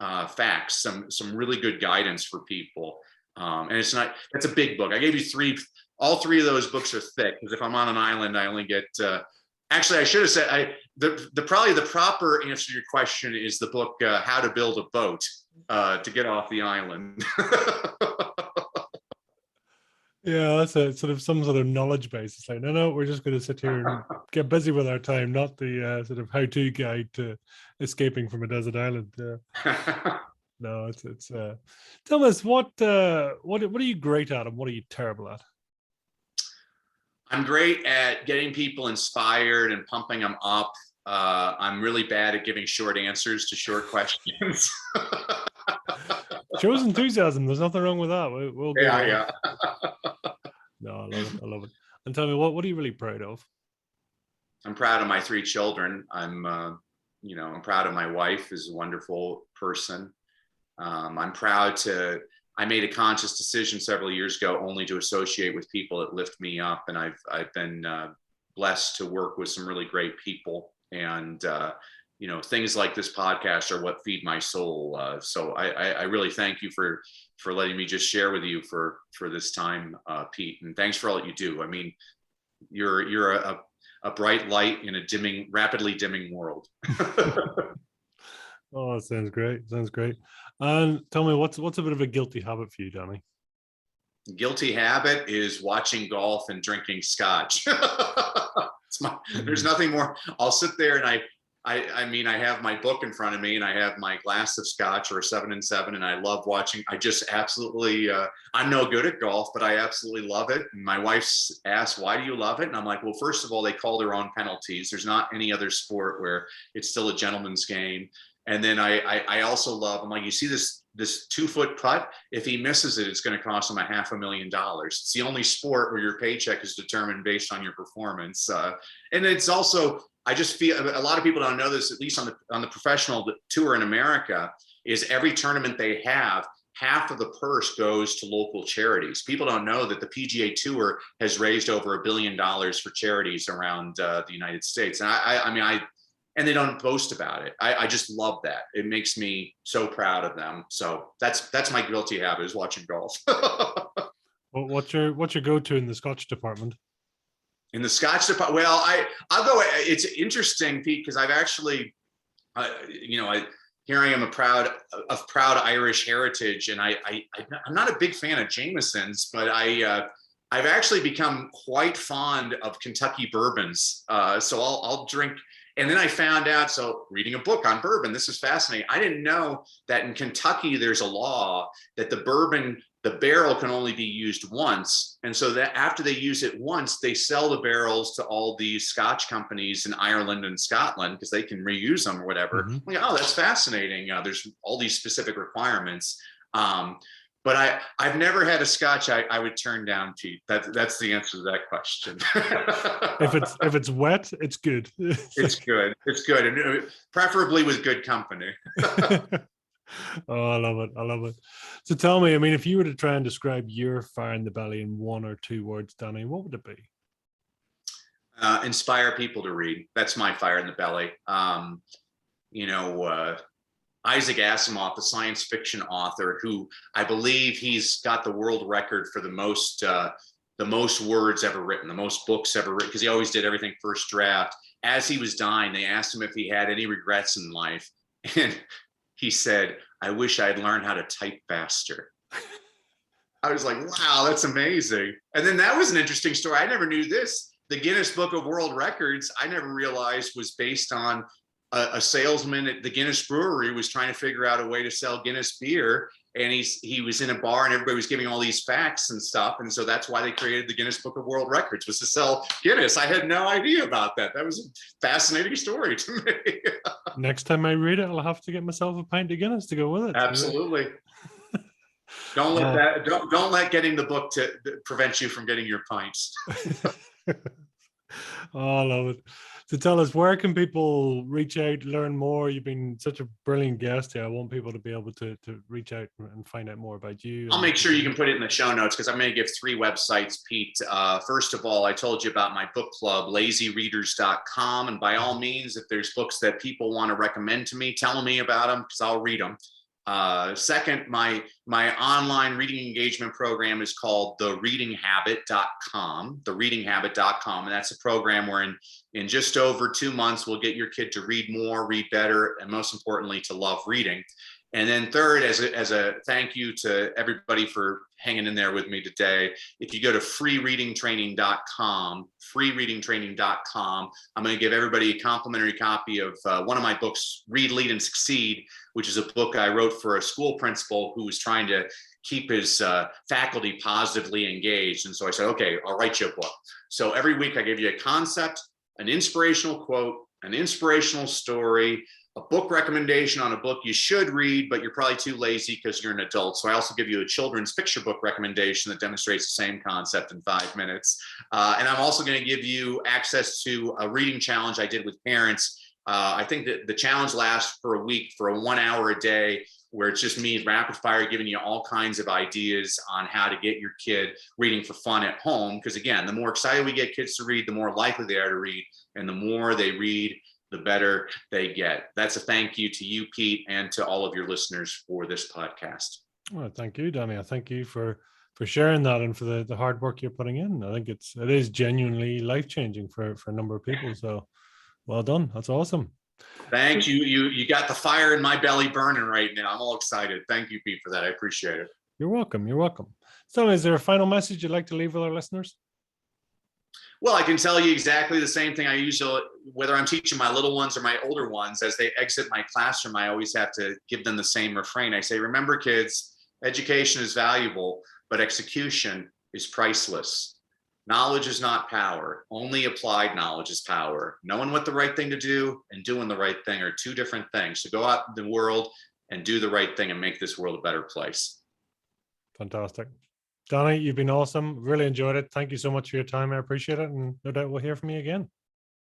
facts, some really good guidance for people. And it's a big book. I gave you 3. All 3 of those books are thick, because if I'm on an island, I only get. Actually, I should have said probably the proper answer to your question is the book How to Build a Boat to Get Off the Island. Yeah, that's a sort of some sort of knowledge base. It's like, no, we're just going to sit here and get busy with our time, not the sort of how-to guide to escaping from a desert island. No, it's. Thomas, what are you great at, and what are you terrible at? I'm great at getting people inspired and pumping them up. I'm really bad at giving short answers to short questions. Shows enthusiasm. There's nothing wrong with that. We'll yeah. No, I love it. And tell me, what are you really proud of? I'm proud of my 3 children. I'm proud of my wife, who's a wonderful person. I'm proud to I made a conscious decision several years ago only to associate with people that lift me up. And I've been blessed to work with some really great people. And, you know, things like this podcast are what feed my soul. So I really thank you for letting me just share with you for this time, Pete. And thanks for all that you do. I mean, you're a bright light in a rapidly dimming world. Oh, sounds great. Sounds great. And tell me, what's a bit of a guilty habit for you, Danny? Guilty habit is watching golf and drinking scotch. There's nothing more. I'll sit there and I mean, I have my book in front of me and I have my glass of scotch or 7 and 7, and I love watching. I just absolutely, I'm no good at golf, but I absolutely love it. And my wife's asked, why do you love it? And I'm like, well, first of all, they call their own penalties. There's not any other sport where it's still a gentleman's game. And then I also love, I'm like, you see this 2-foot putt, if he misses it, it's going to cost him $500,000. It's the only sport where your paycheck is determined based on your performance. And it's also, I just feel a lot of people don't know this, at least on the professional tour in America, is every tournament they have, half of the purse goes to local charities. People don't know that the PGA Tour has raised over $1 billion for charities around the United States. And I mean, and they don't boast about it. I just love that. It makes me so proud of them. So that's my guilty habit, is watching golf. Well, what's your go-to in the Scotch department? In the Scotch department, well, I'll go. It's interesting, Pete, because I've actually, you know, here I am, of proud Irish heritage, and I'm not a big fan of Jameson's, but I've actually become quite fond of Kentucky bourbons. So I'll drink. And then I found out, so reading a book on bourbon, this is fascinating. I didn't know that in Kentucky, there's a law that the barrel can only be used once. And so that after they use it once, they sell the barrels to all these Scotch companies in Ireland and Scotland because they can reuse them or whatever. Mm-hmm. I'm like, oh, that's fascinating. There's all these specific requirements. But I've never had a Scotch I would turn down, Pete. That's the answer to that question. If it's wet, it's good. It's good. It's good, and preferably with good company. Oh, I love it. I love it. So tell me, I mean, if you were to try and describe your fire in the belly in 1 or 2 words, Danny, what would it be? Inspire people to read. That's my fire in the belly. You know, Isaac Asimov, the science fiction author, who I believe he's got the world record for the most words ever written, the most books ever written, because he always did everything first draft. As he was dying, they asked him if he had any regrets in life. And he said, I wish I'd learned how to type faster. I was like, wow, that's amazing. And then that was an interesting story. I never knew this. The Guinness Book of World Records, I never realized was based on a salesman at the Guinness Brewery was trying to figure out a way to sell Guinness beer. And he was in a bar and everybody was giving all these facts and stuff. And so that's why they created the Guinness Book of World Records, was to sell Guinness. I had no idea about that. That was a fascinating story to me. Next time I read it, I'll have to get myself a pint of Guinness to go with it. Absolutely. Don't let getting the book to prevent you from getting your pints. Oh, I love it. So tell us, where can people reach out, learn more? You've been such a brilliant guest here. I want people to be able to reach out and find out more about you. I'll make sure you can put it in the show notes, because I'm going to give 3 websites, Pete. First of all, I told you about my book club, lazyreaders.com. And by all means, if there's books that people want to recommend to me, tell me about them, because I'll read them. Second, my online reading engagement program is called thereadinghabit.com, thereadinghabit.com. And that's a program where in just over 2 months, we'll get your kid to read more, read better, and most importantly, to love reading. And then third, as a thank you to everybody for hanging in there with me today, if you go to freereadingtraining.com, I'm going to give everybody a complimentary copy of one of my books, Read, Lead, and Succeed, which is a book I wrote for a school principal who was trying to keep his faculty positively engaged. And so I said, okay, I'll write you a book. So every week I give you a concept, an inspirational quote, an inspirational story, a book recommendation on a book you should read, but you're probably too lazy because you're an adult. So I also give you a children's picture book recommendation that demonstrates the same concept in 5 minutes. And I'm also going to give you access to a reading challenge I did with parents I think that the challenge lasts for a week, for a 1 hour a day, where it's just me rapid fire giving you all kinds of ideas on how to get your kid reading for fun at home. Because again, the more excited we get kids to read, the more likely they are to read. And the more they read, the better they get. That's a thank you to you, Pete, and to all of your listeners for this podcast. Well, thank you, Danny. I thank you for sharing that and for the hard work you're putting in. I think it is genuinely life-changing for a number of people. So well done. That's awesome. Thank you. You got the fire in my belly burning right now. I'm all excited. Thank you, Pete, for that. I appreciate it. You're welcome. You're welcome. So is there a final message you'd like to leave with our listeners? Well, I can tell you exactly the same thing I usually, whether I'm teaching my little ones or my older ones, as they exit my classroom, I always have to give them the same refrain. I say, remember, kids, education is valuable, but execution is priceless. Knowledge is not power. Only applied knowledge is power. Knowing what the right thing to do and doing the right thing are two different things. So go out in the world and do the right thing and make this world a better place. Fantastic. Danny, you've been awesome. Really enjoyed it. Thank you so much for your time. I appreciate it. And no doubt we'll hear from you again.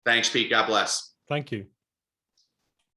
Thanks, Pete. God bless. Thank you.